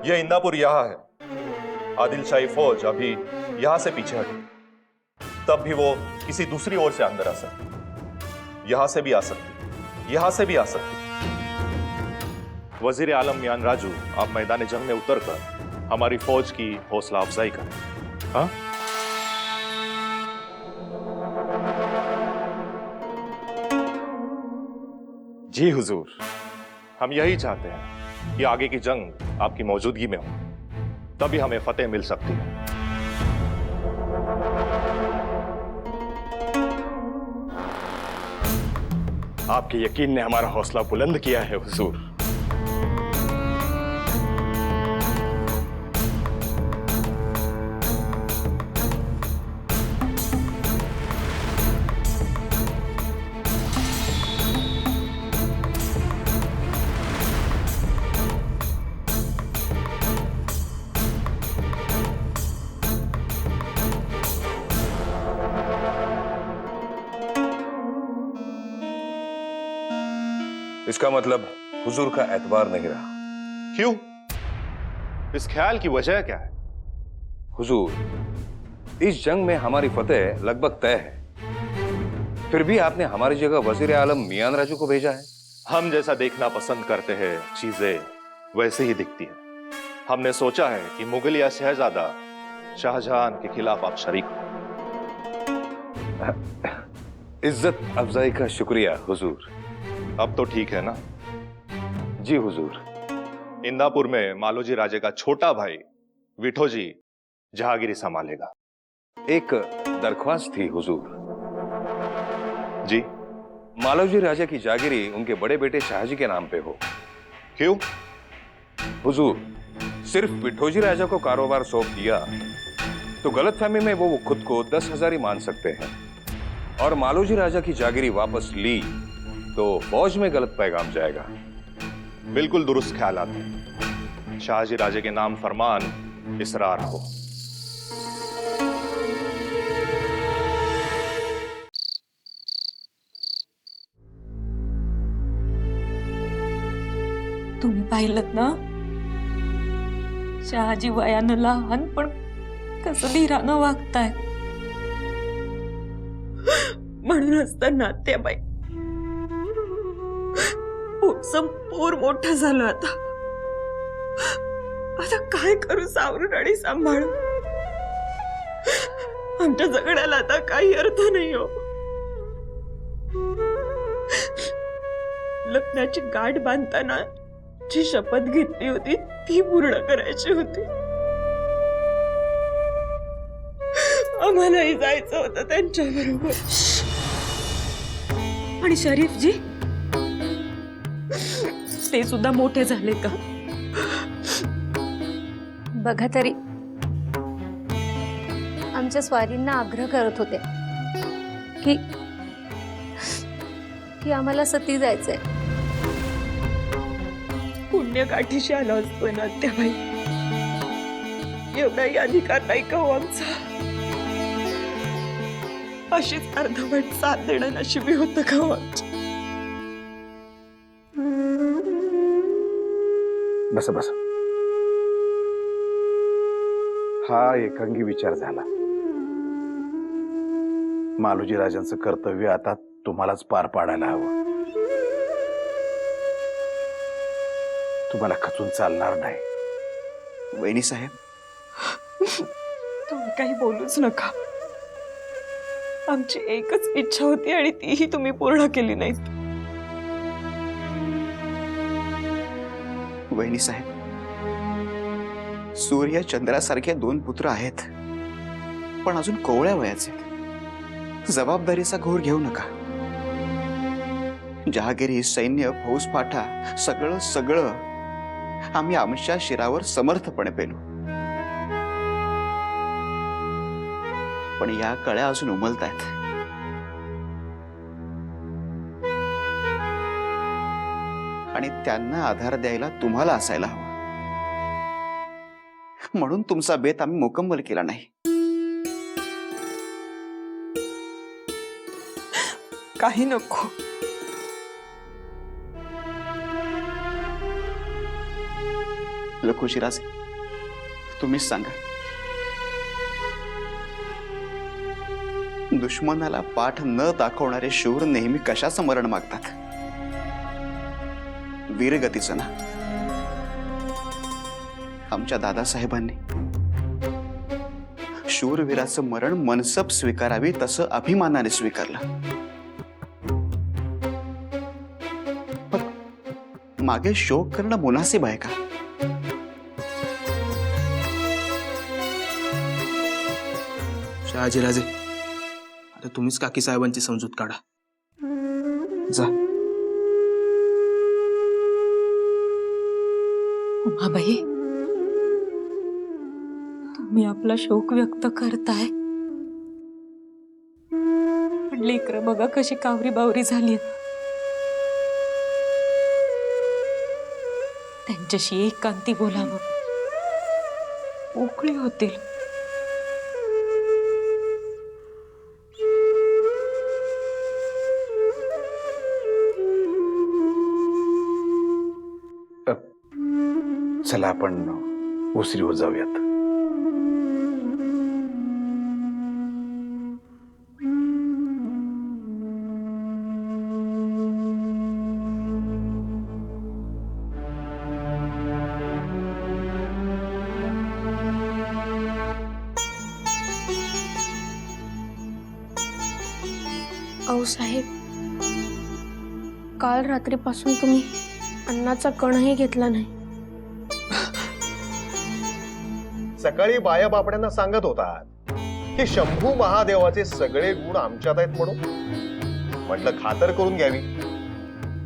ये इंदापुर यहाँ है। आदिल शाही फौज अभी यहां से पीछे हटी, तब भी वो किसी दूसरी ओर से अंदर आ सकती, यहां से भी आ सकती, यहां से भी आ सकती। वजीर आलम मियान राजू, आप मैदान जंग में उतरकर हमारी फौज की हौसला अफजाई करें। हाँ, जी हुजूर, हम यही चाहते हैं कि आगे की जंग आपकी मौजूदगी में हो, तभी हमें फतेह मिल सकती है। आपके यकीन ने हमारा हौसला बुलंद किया है हुजूर। इसका मतलब हुजूर का एतबार नहीं रहा। क्यों? इस ख्याल की वजह क्या है? हुजूर, इस जंग में हमारी फतेह लगभग तय है, फिर भी आपने हमारी जगह वजीर आलम मियान राजू को भेजा है। हम जैसा देखना पसंद करते हैं चीजें वैसे ही दिखती है। हमने सोचा है कि मुगलिया शहजादा शाहजहां के खिलाफ आप शरीक हो। इज्जत अफजाई का शुक्रिया हुजूर। अब तो ठीक है ना? जी हुजूर। इंदापुर में मालोजी राजे का छोटा भाई विठोजी जहांगीरी संभालेगा। एक दरख्वास्त थी हुजूर। जी? मालोजी राजा की जागीरी उनके बड़े बेटे शाहजी के नाम पे हो। क्यों? हुजूर, सिर्फ विठोजी राजा को कारोबार सौंप दिया तो गलतफहमी में वो खुद को 10,000 ही मान सकते हैं, और मालोजी राजा की जागीरी वापस ली तो फौज में गलत पैगाम जाएगा। बिल्कुल दुरुस्त ख्याल आते हैं। शाहजी राजे के नाम फरमान इसरार हो। तुम्ही पाहिलं ना, शहाजी वयानं लहान पण कसं धीरानं वागताय. म्हणूनच तर नात्याबाई संपूर मोठं झालं. आता आता काय करू सावरून आणि सांभाळून. आमच्या जगण्याला आता काही अर्थ नाही हो. लग्नाची गाठ बांधताना जी शपथ घेतली होती ती पूर्ण करायची होती. आम्हालाही जायचं होतं त्यांच्या बरोबर. आणि शरीफजी ते सुद्धा मोठे झाले का? बघा तरी, आमच्या स्वारींना आग्रह करत होते की आम्हाला सती जायचंय. पुण्यगाठीशी आला असतोय ना त्याबाई. एवढाही अधिकार नाही का हो आमचा? अशीच अर्धवट साथ देणं नशिबी होतं का हो आमचं? बस बस, हा एकांगी विचार झाला. मालोजी राजांचं कर्तव्य आता तुम्हालाच पार पाडायला हवं. तुम्हाला खचून चालणार नाही. वहिनी साहेब, तुम्ही काही बोलूच नका. आमची एकच इच्छा होती आणि तीही तुम्ही पूर्ण केली नाही. वहिनी साहेब, सूर्य चंद्रासारखे 2 पुत्र आहेत, पण अजून कोवळ्या वयाचे. जबाबदारीचा घोर घेऊ नका. जहागिरी, सैन्य, फौजफाटा सगळं सगळं आम्ही आमच्या शिरावर समर्थपणे पेलू. पण या कळ्या अजून उमलतायत. आणि त्यांना आधार द्यायला तुम्हाला असायला हवं. म्हणून तुमचा बेत आम्ही मुकम्मल केला नाही. काही नको. लखुशिराज, तुम्हीच सांगा. दुश्मनाला पाठ न दाखवणारे शूर नेहमी कशाचं मरण मागतात? वीरगतीचं ना. आमच्या दादासाहेबांनी शूरवीराचं मरण मनसब स्वीकारावी तसं अभिमानाने स्वीकारलं. पण मागे शोक करणं मुनासिब आहे का? शहाजीराजे, आता तुम्हीच काकी साहेबांची समजूत काढा. जा. उमाबाई, तुम्ही आपला शोक व्यक्त करताय, पण लेकरं बघा कशी कावरी बावरी झाली. त्यांच्याशी एकांती बोलावं, मोकळी होतील. चला आपण ओसरीवर जाऊयात. अहो साहेब, काल रात्रीपासून तुम्ही अन्नाचा कणही घेतला नाही. सकाळी बाया बापड्यांना सांगत होतात की शंभू महादेवाचे सगळे गुण आमच्यात आहेत म्हणून. म्हटलं खातर करून घ्यावी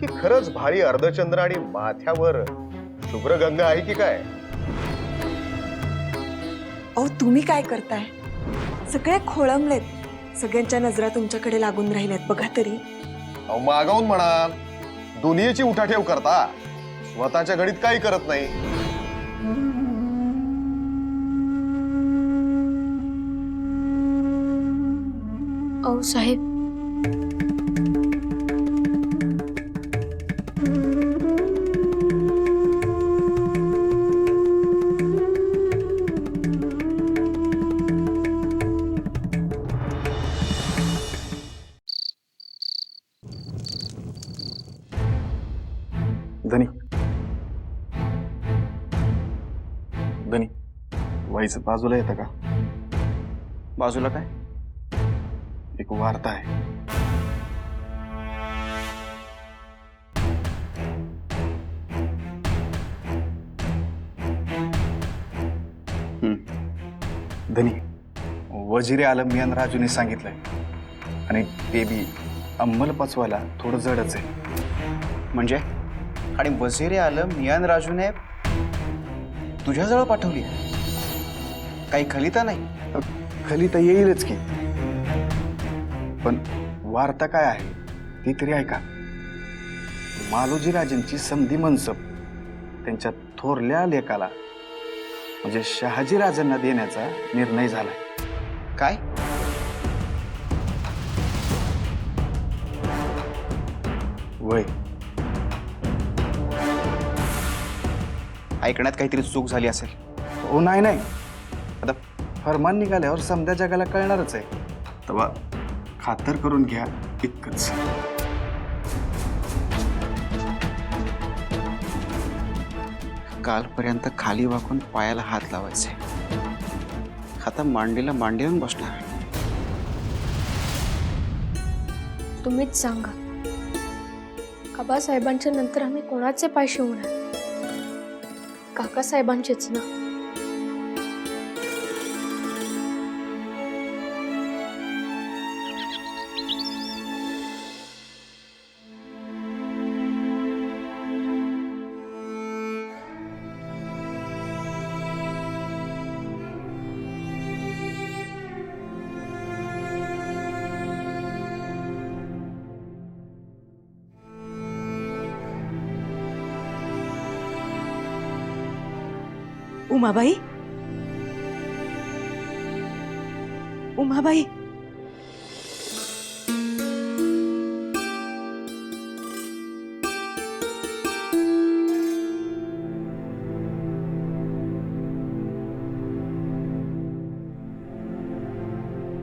की खरंच भारी अर्धचंद्र आणि माथ्यावर शुभ्र गंगा आहे की काय. अहो तुम्ही काय करताय? सगळे खोळंबलेत. सगळ्यांच्या नजरा तुमच्याकडे लागून राहिल्यात. बघा तरी. अहो मागावून म्हणाल, दुनियेची उठाठेव करता, स्वतःच्या घडीत काही करत नाही. औ साहेब, धनी धनी वाईचं बाजूला येतं का? बाजूला काय? एक वार्ता आहे. धनी, वजीर आलम मियान राजूने सांगितलंय आणि ते बी अंमल पचवायला थोडं जडच आहे. म्हणजे? आणि वजीर आलम मियान राजूने तुझ्याजवळ पाठवली? काही खलिता नाही? खलिता येईलच की, पण वार्ता काय आहे ती तरी ऐका. मालोजी राजांची समधी मनसब त्यांच्या थोरल्या लेकाला म्हणजे शहाजी राजांना देण्याचा निर्णय झालाय. काय? वय ऐकण्यात काहीतरी चूक झाली असेल. हो नाही नाही, आता फरमान निघाल्यावर समध्या जगाला कळणारच आहे. तेव्हा खातर करून घ्या इतकंच. कालपर्यंत खाली वाकून पायाला हात लावायचे, आता मांडीला मांडी लावून बसणार. तुम्हीच सांगा, आबासाहेबांच्या नंतर आम्ही कोणाचे पाय शिवणार? काकासाहेबांचेच ना. उमाबाई, उमाबाई,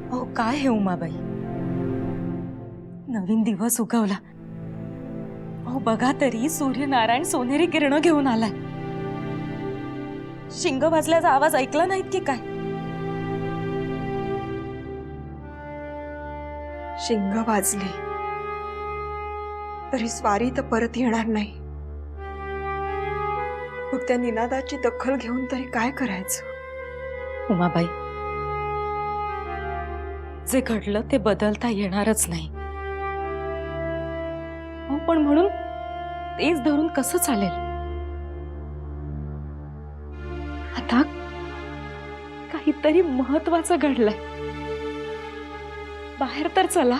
अहो काय हे उमाबाई, नवीन दिवस उगवला. अहो बघा तरी, सूर्यनारायण सोनेरी किरण घेऊन आलाय. शिंग वाजल्याचा आवाज ऐकला नाहीत की काय? शिंग वाजली तरी स्वारी तर परत येणार नाही. मग त्या निनादाची दखल घेऊन तरी काय करायचं? उमाबाई, जे घडलं ते बदलता येणारच नाही. अहो पण म्हणून तेच धरून कसं चालेल? आता काहीतरी महत्वाचं घडलंय, बाहेर तर चला.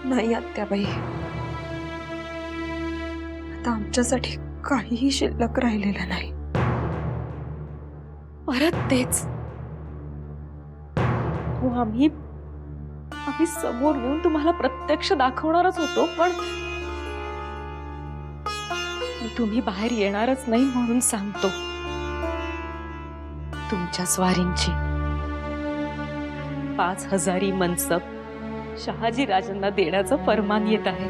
नाही आत्याबाई, आता आमच्यासाठी काहीही शिल्लक राहिलेलं नाही. परत तेच. हो, आम्ही समोर येऊन तुम्हाला प्रत्यक्ष दाखवणारच होतो, पण तुम्ही बाहेर येणारच नाही म्हणून सांगतो. तुमच्या स्वारींची 5,000 मनसब शहाजी राजांना देण्याचं फरमान येत आहे.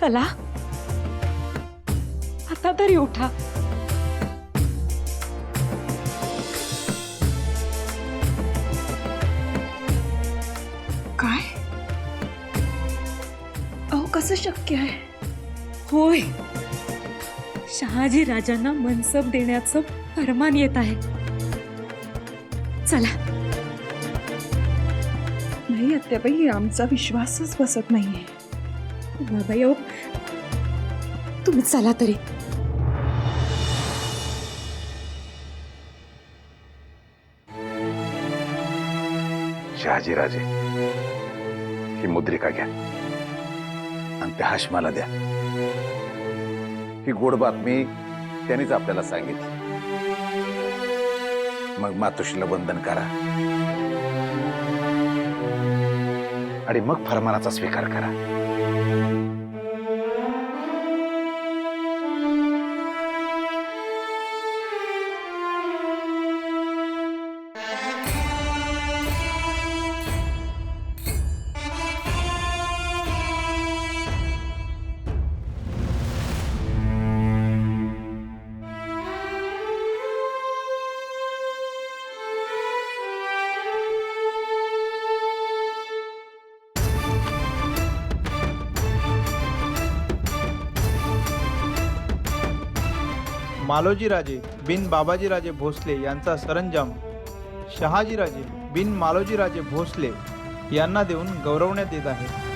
चला आता तरी उठा. काय? अहो कसं शक्य आहे? होय, शहाजी राजांना मनसब देण्याचं फरमान येत आहे. चला. नाही आत्याबाई, आमचा विश्वासच बसत नाहीये. बाबाई, तुम्ही चला तरी. शहाजी राजे, ही मुद्रिका घ्या आणि त्या हाशमाला द्या. ही गोड बातमी त्यांनीच आपल्याला सांगितली. मग मातोश्रीला वंदन करा आणि मग फरमानाचा स्वीकार करा. मालोजीराजे बिन बाबाजीराजे भोसले यांचा सरंजाम शहाजीराजे बिन मालोजीराजे भोसले यांना देऊन गौरवण्यात येत आहे.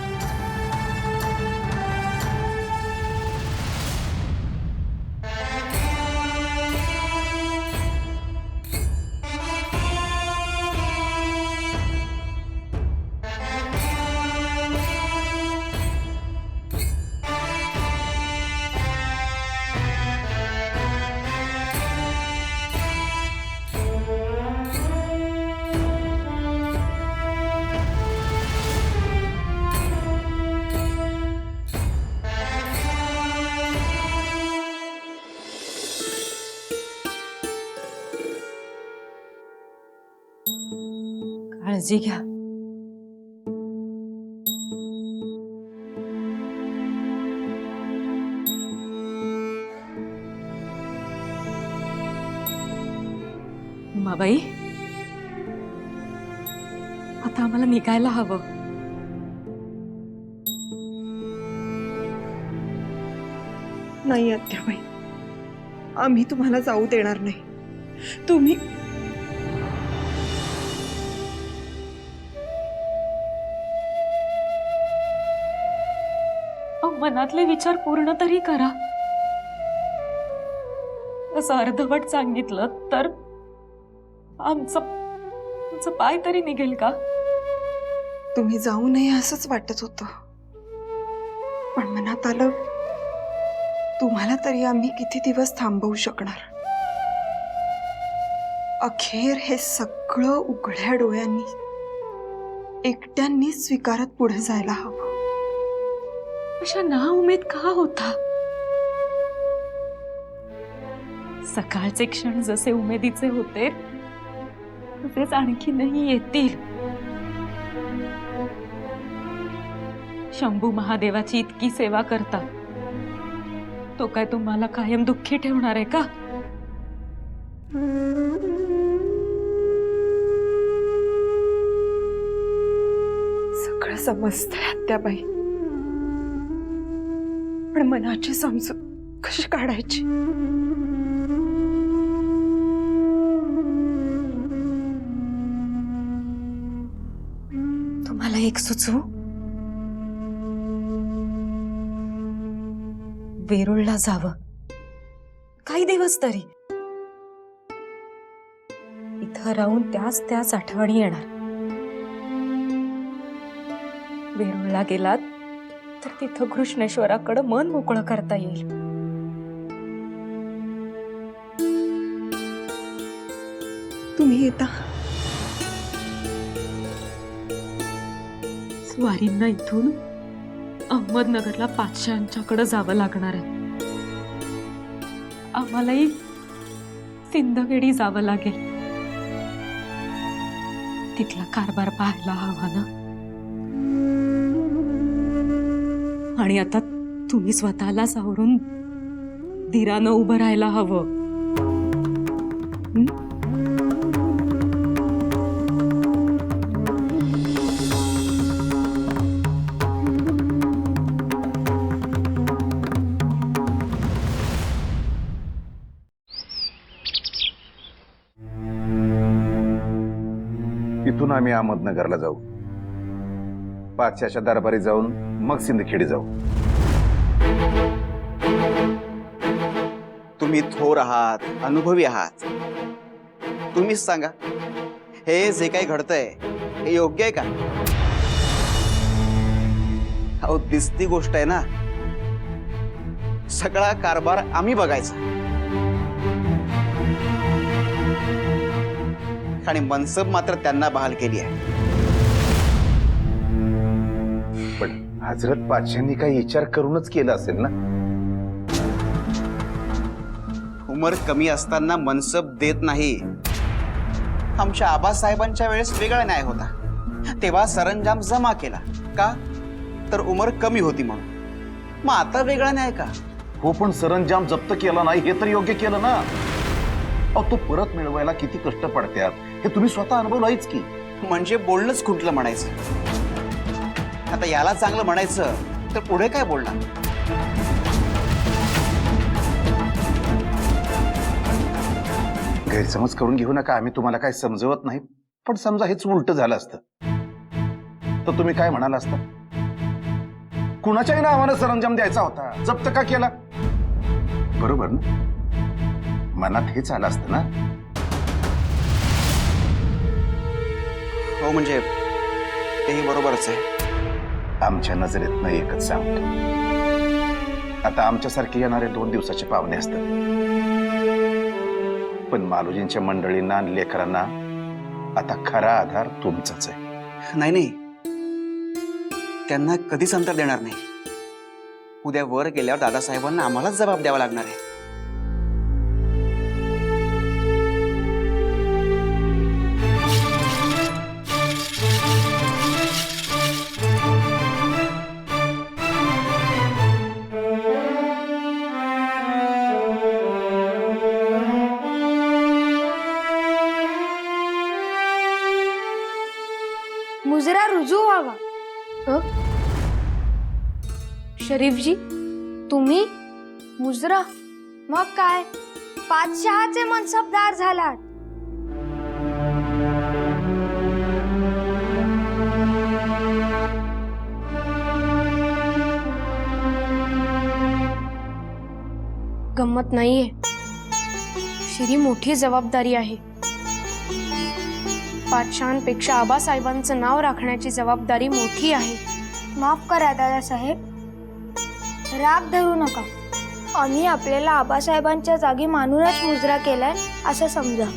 काळजी घ्या. उमाबाई, आता आम्हाला निघायला हवं. नाही आत्याबाई, आम्ही तुम्हाला जाऊ देणार नाही. तुम्ही मनातले विचार पूर्ण तरी करा. असं अर्धवट सांगितलं तर आमचं पाय तरी निघेल का? तुम्ही जाऊ नये असंच वाटत होतं, पण मनात आलं तुम्हाला तरी आम्ही किती दिवस थांबवू शकणार. अखेर हे सगळं उघड्या डोळ्यांनी एकट्यांनी स्वीकारत पुढे जायला हवं. अशा नाउमेद का होता? सकाळचे क्षण जसे उमेदीचे होते तसेच आणखीनही येतील. शंभू महादेवाची इतकी सेवा करता, तो काय तुम्हाला कायम दुःखी ठेवणार आहे का? सगळं समजतंय आत्याबाई, पण मनाची समजूत कशी काढायची? तुम्हाला एक सुचवू? वेरूळला जावं काही दिवस तरी. इथं राहून त्याच आठवणी येणार. वेरूळला गेलात तर तिथं कृष्णेश्वराकडे मन मोकळं करता येईल. तुम्ही येता? स्वारींना इथून अहमदनगरला पातशांच्याकडे जावं लागणार आहे. आम्हालाही सिंदखेडी जावं लागेल. तिथला कारभार पाहायला हवा ना. आणि आता तुम्ही स्वतःला सावरून धीरानं उभं राहायला हवं. इथून आम्ही अहमदनगरला जाऊ, पातशाच्या दरबारी जाऊन मग सिंदखेडी जाऊ. तुम्ही थोर आहात, अनुभवी आहात. तुम्हीच सांगा, हे जे काही घडतंय हे योग्य आहे का? अहो, दिसती गोष्ट आहे ना. सगळा कारभार आम्ही बघायचा आणि मनसब मात्र त्यांना बहाल केली आहे. पण हजरत पातशांनी काही विचार करूनच केला असेल ना. उमर कमी असताना मनसब देत नाही. आमच्या आबासाहेबांच्या वेळेस वेगळा न्याय होता. तेव्हा सरंजाम जमा केला का तर उमर कमी होती म्हणून. मग आता वेगळा न्याय का? हो, पण सरंजाम जप्त केला नाही हे तर योग्य केलं ना. अहो, तो परत मिळवायला किती कष्ट पडतात हे तुम्ही स्वतः अनुभवलायच की. म्हणजे बोलणंच खुंटलं म्हणायचं. आता याला चांगलं म्हणायचं तर पुढे काय बोलणार? गैरसमज करून घेऊ नका. आम्ही तुम्हाला काय समजवत नाही. पण समजा हेच उलट झालं असतं तर तुम्ही काय म्हणाला असता? कुणाच्याही नावानं सरंजाम द्यायचा होता, जप्त का केला? बरोबर ना? मनात हेच आलं असतं ना. हो, म्हणजे तेही बरोबरच आहे. आमच्या नजरेतनं एकच सांगतो, आता आमच्यासारखे येणारे 2 दिवसाचे पाहुणे असतात, पण मालोजींच्या मंडळींना आणि लेकरांना आता खरा आधार तुमचाच आहे. नाही नाही, त्यांना कधीच अंतर देणार नाही. उद्या वर गेल्यावर दादासाहेबांना आम्हालाच जबाब द्यावा लागणार आहे. मुजरा रुजू व्हावा. शरीफजी, तुम्ही मुजरा? मग काय, पातशहाचे मनसबदार झालात. गंमत नाहीये, शिरी मोठी जबाबदारी आहे. पातशहांपेक्षा आबासाहेबांचं नाव राखण्याची जबाबदारी मोठी आहे. माफ करा दादासाहेब, राग धरू नका. आम्ही आपल्याला आबासाहेबांच्या जागी मानूनच मुजरा केलाय असं समजा.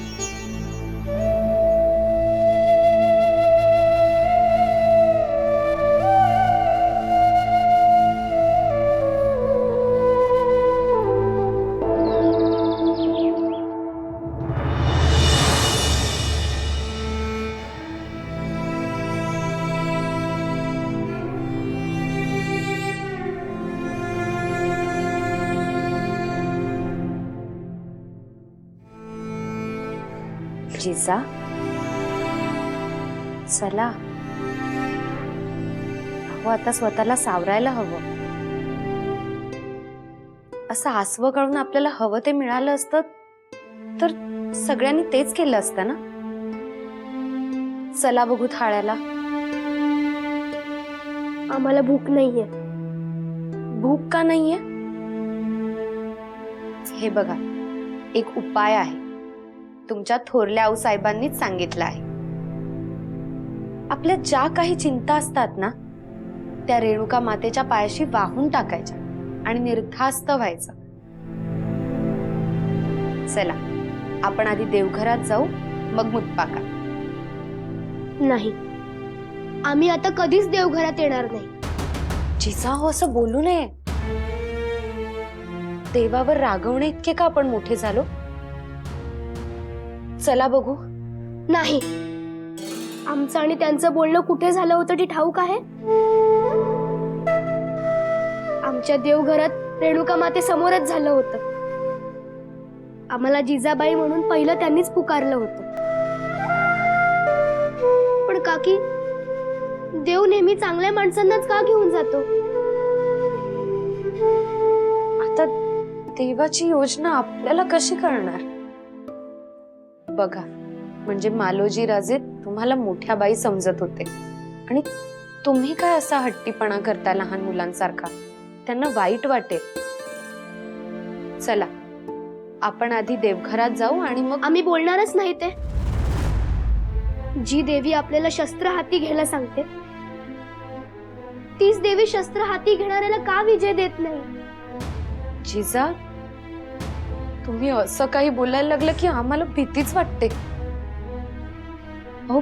जिजा, चला. अहो, आता स्वतःला सावरायला हवं. असं आसवं काढून आपल्याला हवं ते मिळालं असतं तर सगळ्यांनी तेच केलं असतं ना. चला बघू थाळ्याला. आम्हाला भूक नाहीये. भूक का नाहीये? हे बघा, एक उपाय आहे. तुमच्या थोरल्या आऊसाहेबांनीच सांगितलं आहे. आपल्या ज्या काही चिंता असतात ना त्या रेणुका मातेच्या पायाशी वाहून टाकायच्या आणि निर्धास्त व्हायचं. चला, आपण आधी देवघरात जाऊ, मग मुतपाका. नाही, आम्ही आता कधीच देवघरात येणार नाही. जिजाऊ, असं बोलू नये. देवावर रागवणे इतके का आपण मोठे झालो? चला बघू. नाही, आमचं आणि त्यांचं बोलणं कुठे झालं होतं ती ठाऊक आहे. आमच्या देवघरात रेणुका माते समोरच झालं होतं. आम्हाला जिजाबाई म्हणून पहिलं त्यांनीच पुकारलं होतं. पण काकी, देव नेहमी चांगल्या माणसांनाच का घेऊन जातो? आता देवाची योजना आपल्याला कशी कळणार? बघा, म्हणजे मालोजी राजे तुम्हाला मोठ्या बाई समजत होते आणि तुम्ही काय असा हट्टीपणा करता लहान मुलांसारखा? त्यांना वाईट वाटेल. चला, आपण आधी देवघरात जाऊ आणि मग. आम्ही बोलणारच नाही ते. जी देवी आपल्याला शस्त्र हाती घ्यायला सांगते तीच देवी शस्त्र हाती घेणाऱ्याला का विजय देत नाही? जिजा तुम्ही असं काही बोलायला लागलं की आम्हाला भीतीच वाटते. अहो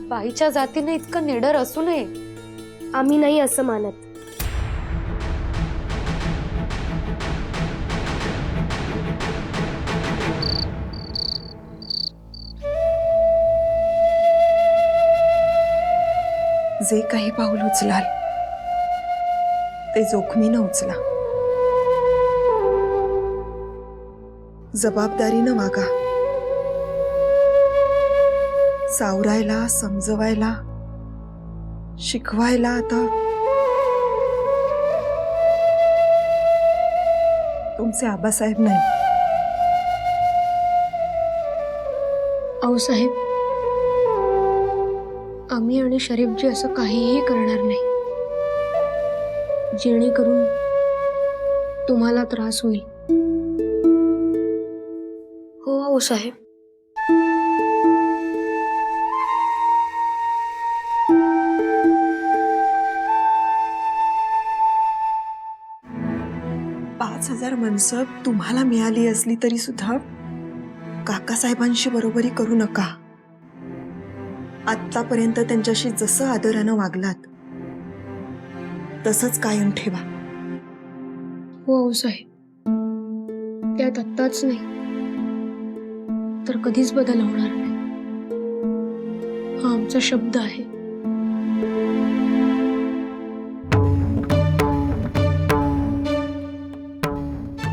बाईच्या जातीने इतकं निडर असू नये. आम्ही नाही असं मानत. जे काही पाऊल उचलाल ते जोखमीनं उचला. जबाबदारीनं वागा. सावरायला, समजवायला, शिकवायला आता तुमचे आबासाहेब नाही. आऊसाहेब, आम्ही आणि शरीफजी असं काहीही करणार नाही जेणेकरून तुम्हाला त्रास होईल. हो आऊसाहेब. हजार मनसब तुम्हाला मिळाली असली तरी सुद्धा काकासाहेबांशी बरोबरी करू नका. आतापर्यंत त्यांच्याशी जसं आदरानं वागलात तसंच कायम ठेवा. हो आऊसाहेब, त्यात आत्ताच नाही तर कधीच बदल होणार नाही. हा आमचा शब्द आहे.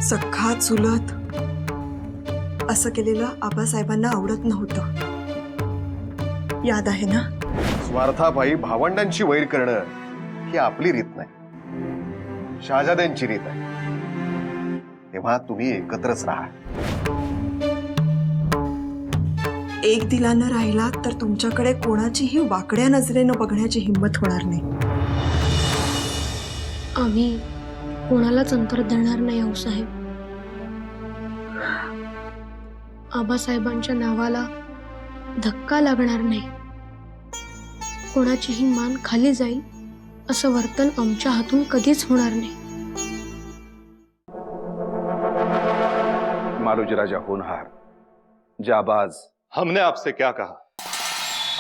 सख्खा चुलत असं केलेलं आबासाहेबांना आवडत नव्हतं. याद आहे ना? स्वार्थापायी भावंडांची वैर करणं ही आपली रीत नाही, शहाजाद्यांची रीत आहे. तेव्हा तुम्ही एकत्रच राहा. एक दिलानं राहिला तर तुमच्याकडे कोणाचीही वाकड्या नजरेनं बघण्याची हिंमत होणार नाही. आम्ही कोणालाच अंतर देणार नाही आऊसाहेब. आबासाहेबांच्या नावाला धक्का लागणार नाही. कोणाचीही मान खाली जाईल असं वर्तन आमच्या हातून कधीच होणार नाही. मालोजी राजा होनहार, जाबाज, हमने आपसे क्या कहा?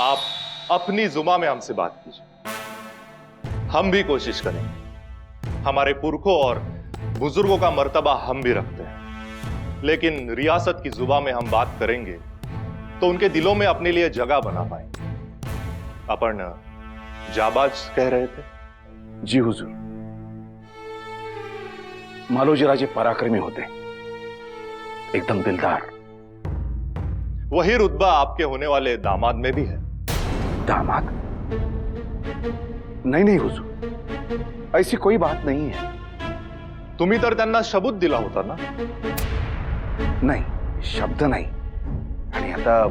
आप अपनी जुमा में हमसे बात कीजिए. हम भी कोशिश करेंगे. हमारे पुरखों और बुजुर्गों का मर्तबा हम भी रखते हैं, लेकिन रियासत की जुबान में हम बात करेंगे तो उनके दिलों में अपने लिए जगह बना पाएंगे. अपन जाबाज कह रहे थे? जी हुजूर, मालोजी राजे पराक्रमी होते, एकदम दिलदार. वही रुतबा आपके होने वाले दामाद में भी है. दामाद? नहीं नहीं हुजूर, ऐसी कोई बात नहीं है. तुम्ही तर त्यांना शबूत दिला होता ना? नाही, शब्द नाही. आणि आता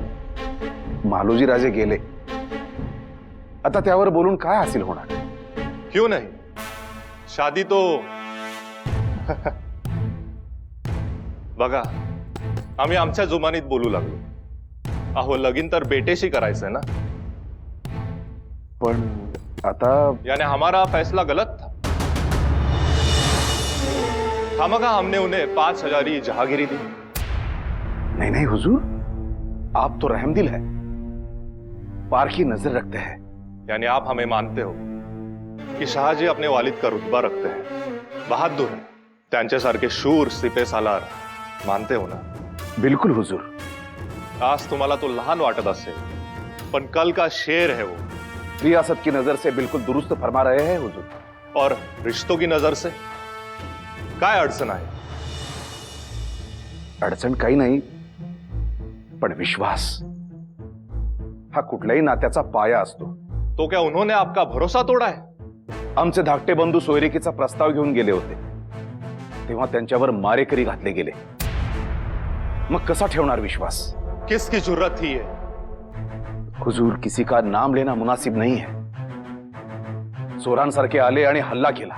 मालोजी राजे गेले, आता त्यावर बोलून काय हासिल होणार? क्यों नहीं? शादी तो बघा, आम्ही आमच्या जुमानीत बोलू लागलो. अहो, लगीन तर बेटेशी करायचंय ना. पण आता यानी हमारा फैसला गलत था. खामखा हमने उन्हें 5,000 जहांगीरी दी. नहीं नहीं हुजूर, आप तो रहमदिल है, पार की नजर रखते हैं. यानी आप हमें मानते हो कि शाहजी अपने वालिद का रुतबा रखते हैं, बहादुर है, त्यांच्यासारखे शूर सिपे सालार मानते हो ना? बिल्कुल हुजूर. आज तुम्हाला तो लहान वाटत असेल, पण कल का शेर है वो. रियासत की नजर से बिल्कुल दुरुस्त फरमा रहे हैं हुजूर. और रिश्तों की नजर से काय अडचण आहे? अडचण काही नाही, पण विश्वास हा कुठल्याही नात्याचा पाया असतो. तो क्या उन्होंने आपका भरोसा तोडा है? आमचे धाकटे बंधू सोयरिकीचा प्रस्ताव घेऊन गेले होते, तेव्हा त्यांच्यावर मारेकरी घातले गेले. मग कसा ठेवणार विश्वास? किसकी जुर्रत थी ये? हुजूर, किसी का नाम लेना मुनासिब नहीं है. चोरांसारखे आले आणि हल्ला केला,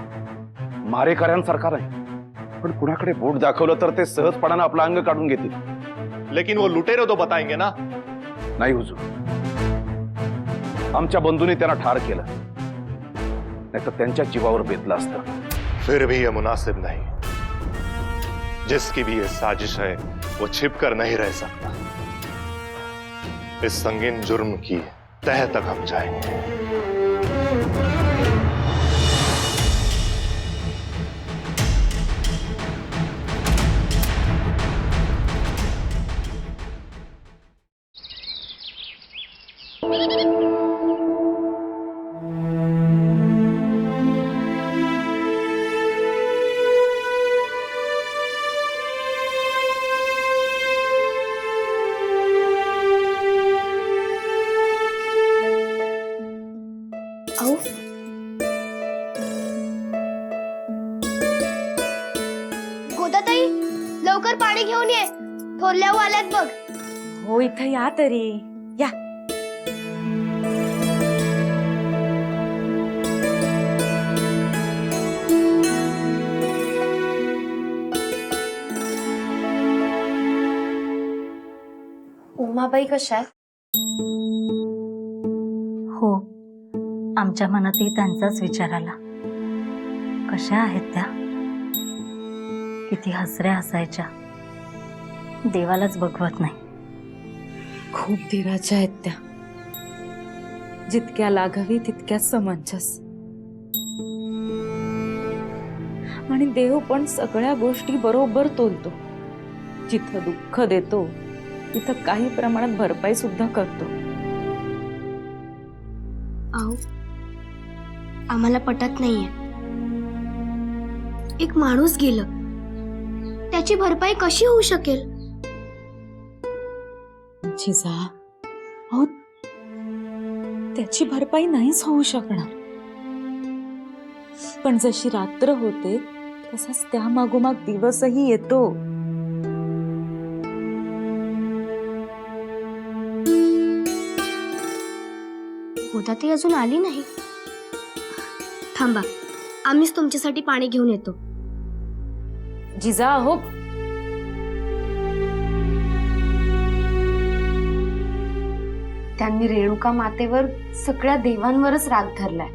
मारेकऱ्यांसारखा नाही. पण कुणाकडे बोट दाखवलं तर ते सहजपणाने आपलं अंग काढून घेतील. लेकिन वो लुटेरे तो बताएंगे ना? नाही हुजूर, आमच्या बंधूंनी त्यांना ठार केलं, नाही तर त्यांच्या जीवावर बेतलं असतं. फिर भी ये मुनासिब नहीं. जिसकी भी ये साजिश है वो छिप कर नहीं रह सकता। इस संगीन जुर्म की तह तक हम जाएंगे। अहो गोदाताई, लवकर पाणी घेऊन ये, थोरल्या आल्यात बघ. हो, इथं या तरी या. उमाबाई कशा आहेत? हो, आमच्या मनातही त्यांचाच विचार आला. कशा आहेत त्या? किती हसऱ्या हसायच्या, देवालाच बघवत नाही. खूप धीराच्या आहेत त्या, जितक्या लाघवी तितक्याच समंजस. आणि देव पण सगळ्या गोष्टी बरोबर तोलतो. जिथं दुःख देतो तिथं काही प्रमाणात भरपाई सुद्धा करतो. अहो आम्हाला पटत नाहीये. एक माणूस गेलं, त्याची भरपाई कशी होऊ शकेल? जिजा, अहो त्याची भरपाई नाहीच होऊ शकणार. पण जशी रात्र होते तसाच त्या मागोमाग दिवसही येतो. गोदाताई अजून आली नाही. थांबा, आम्हीच तुमच्यासाठी पाणी घेऊन येतो. जिजा, अहो त्यांनी रेणुका मातेवर सगळ्या देवांवरच राग धरलाय.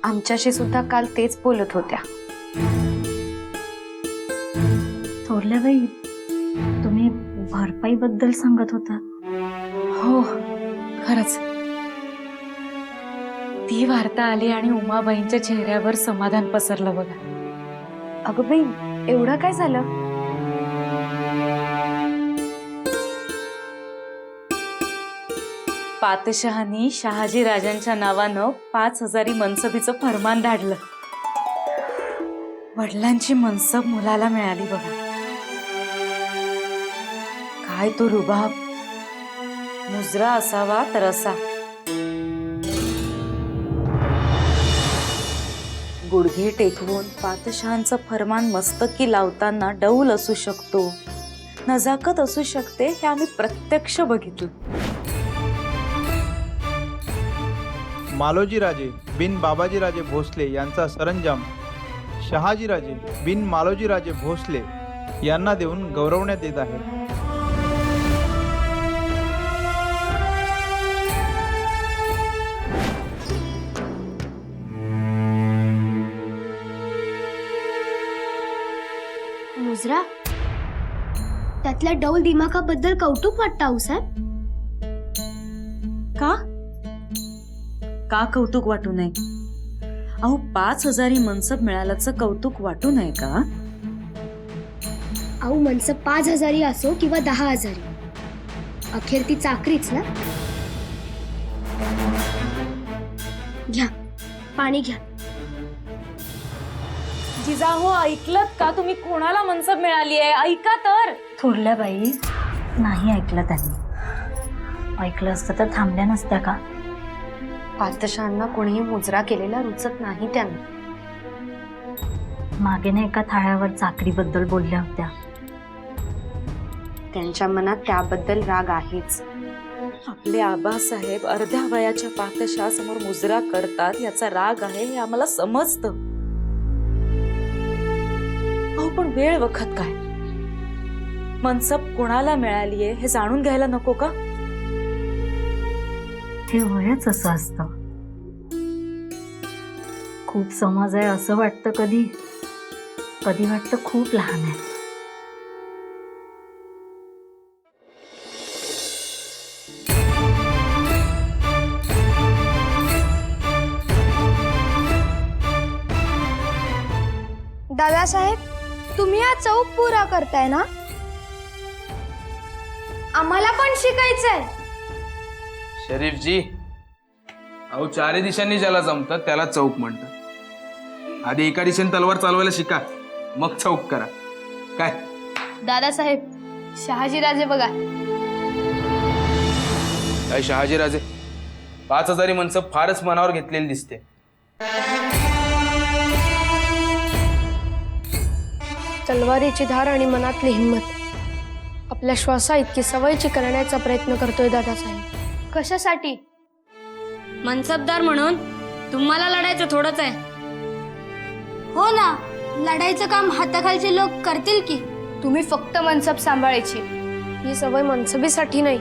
आमच्याशी सुद्धा काल तेच बोलत होत्या. थोरल्याबाई, तुम्ही भरपाई बद्दल सांगत होता. हो, खरंच ती वार्ता आली आणि उमाबाईंच्या चेहऱ्यावर समाधान पसरलं बघा. अगं बाई, एवढं काय झालं? पातशहानी शहाजी राजांच्या नावानं 5,000 मनसबीचं फरमान धाडलं. वडिलांची मनसब मुलाला मिळाली बघा. काय तो रुबाब! मुजरा असावा तर असा. गुडघे टेकवून पातशहांचं फरमान मस्तकी लावताना डौल असू शकतो, नजाकत असू शकते, हे आम्ही प्रत्यक्ष बघितलं. मालोजीराजे बिन बाबाजीराजे भोसले यांचा सरंजाम शहाजीराजे बिन मालोजीराजे भोसले यांना देऊन गौरवण्यात येत आहे. मुजरा, त्यातल्या डौल दिमाखाबद्दल कौतुक वाटतं आऊसाहेब. का का कौतुक वाटू नये? अहो 5,000 मनसब मिळाल्याचं कौतुक वाटू नये का? अहो मनसब 5,000 असो किंवा 10,000, अखेर ती चाकरीच ना. घ्या, पाणी घ्या. जिजाहो, ऐकलत का तुम्ही? कोणाला मनसब मिळाली आहे? ऐका तर. थोरल्याबाई, नाही ऐकलं त्यांनी. ऐकलं असतं तर थांबल्या नसत्या का? पातशहांना कोणीही मुजरा केलेला रुचत नाही त्यांना. मागे ना एका थाळ्यावर चाकरीबद्दल बोलल्या होत्या. त्यांच्या मनात त्याबद्दल राग आहेच. आपले आबासाहेब अर्ध्या वयाच्या पातशहा समोर मुजरा करतात याचा राग आहे हे आम्हाला समजतं. अहो पण वेळ वखत काय? मनसब कोणाला मिळालीये हे जाणून घ्यायला नको का? हे वयच असं असतं. खूप समाज आहे असं वाटतं कधी, कधी वाटतं खूप लहान आहे. दादासाहेब, तुम्ही हा चौक पुरा करताय ना? आम्हाला पण शिकायचंय. शरीफजी, अहो चारी दिशांनी ज्याला जमतं त्याला चौक म्हणतात. आधी एका दिशेने तलवार चालवायला शिका, मग चौक करा. काय दादासाहेब, शहाजीराजे बघा. काय शहाजीराजे? 5000 मनसब फारच मनावर घेतलेली दिसते. तलवारीची धार आणि मनातली हिंमत आपल्या श्वासा इतकी सवयीची करण्याचा प्रयत्न करतोय दादासाहेब. कशासाठी? मनसबदार म्हणून तुम्हाला लढायचं थोडंच आहे. हो ना, लढायचं काम हाताखालचे लोक करतील की. तुम्ही फक्त मनसब सांभाळायची. ही सवय मनसबीसाठी नाही,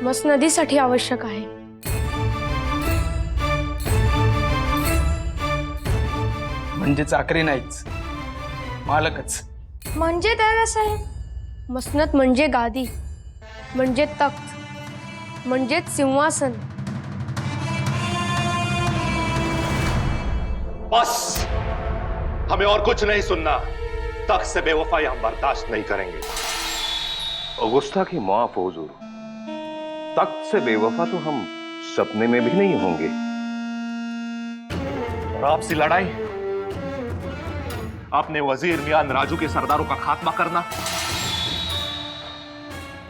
मसनदीसाठी आवश्यक आहे. म्हणजे चाकरी नाहीच, मालकच. म्हणजे दादासाहेब, मसनद म्हणजे गादी, म्हणजे तख्त, म्हणजे सिंहासन. बस, हमें और कुछ नहीं सुनना. तख्त से बेवफाई हम बर्दाश्त नहीं करेंगे. गुस्ताखी माफ हो हुजूर. तख्त से बेवफा तो हम सपने में भी नहीं होंगे. और आपसी लड़ाई, आपने वजीर मियां राजू के सरदारों का खात्मा करना,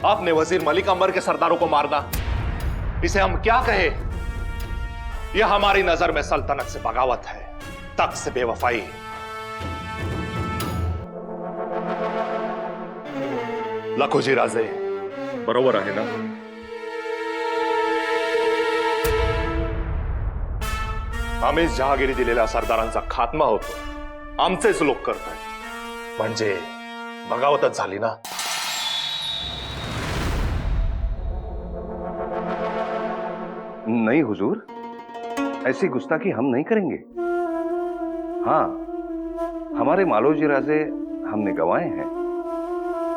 आपने वजीर मलिक अंबर के सरदारों को मारना, इसे हम क्या कहे? यह हमारी नजर में सल्तनत से बगावत है, तख्त से बेवफाई. लखोजी राजे, बरोबर आहे ना? आम्हीच जहागिरी दिलेल्या सरदारांचा खात्मा होतो, आमचेच लोक करतायत. म्हणजे बगावतच झाली ना. नहीं हुजूर, ऐसी गुस्ताखी हम नहीं करेंगे. हाँ, हमारे मालोजी राजे हमने गंवाए हैं,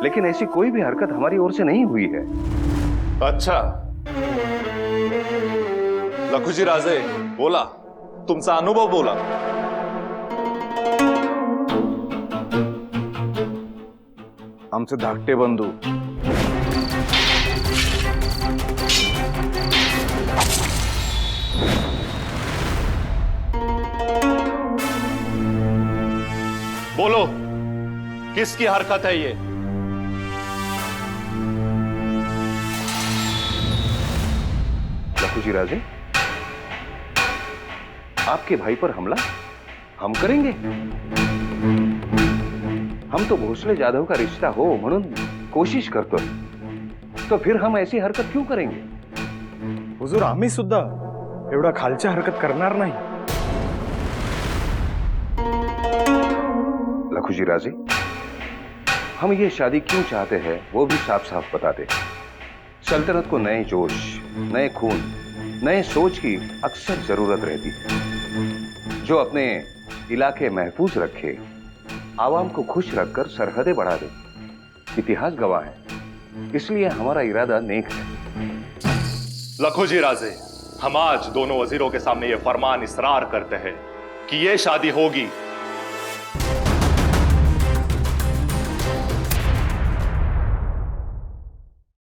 लेकिन ऐसी कोई भी हरकत हमारी ओर से नहीं हुई है. अच्छा, लखुजी राजे बोला, तुमचा अनुभव बोला. आमचे धाकटे बंधू बोलो, किसकी हरकत है ये? लखुजी राजे, आपके भाई पर हमला हम करेंगे? हम तो भोसले जाधव का रिश्ता हो म्हणून कोशिश करतो, तो फिर हम ऐसी हरकत क्यों करेंगे? हुजूर, आम्ही सुद्धा एवढा खालच्या हरकत करणार नाही. लखुजी राजे, हम ये शादी क्यों चाहते हैं वो भी साफ साफ बता दे. सल्तनत को नए जोश, नए खून, नए सोच की अक्सर जरूरत रहती है, जो अपने इलाके महफूज रखे, आवाम को खुश रखकर सरहदें बढ़ा दे. इतिहास गवाह है, इसलिए हमारा इरादा नेक है. लखोजी राजे, हम आज दोनों वजीरों के सामने ये फरमान इसरार करते हैं कि ये शादी होगी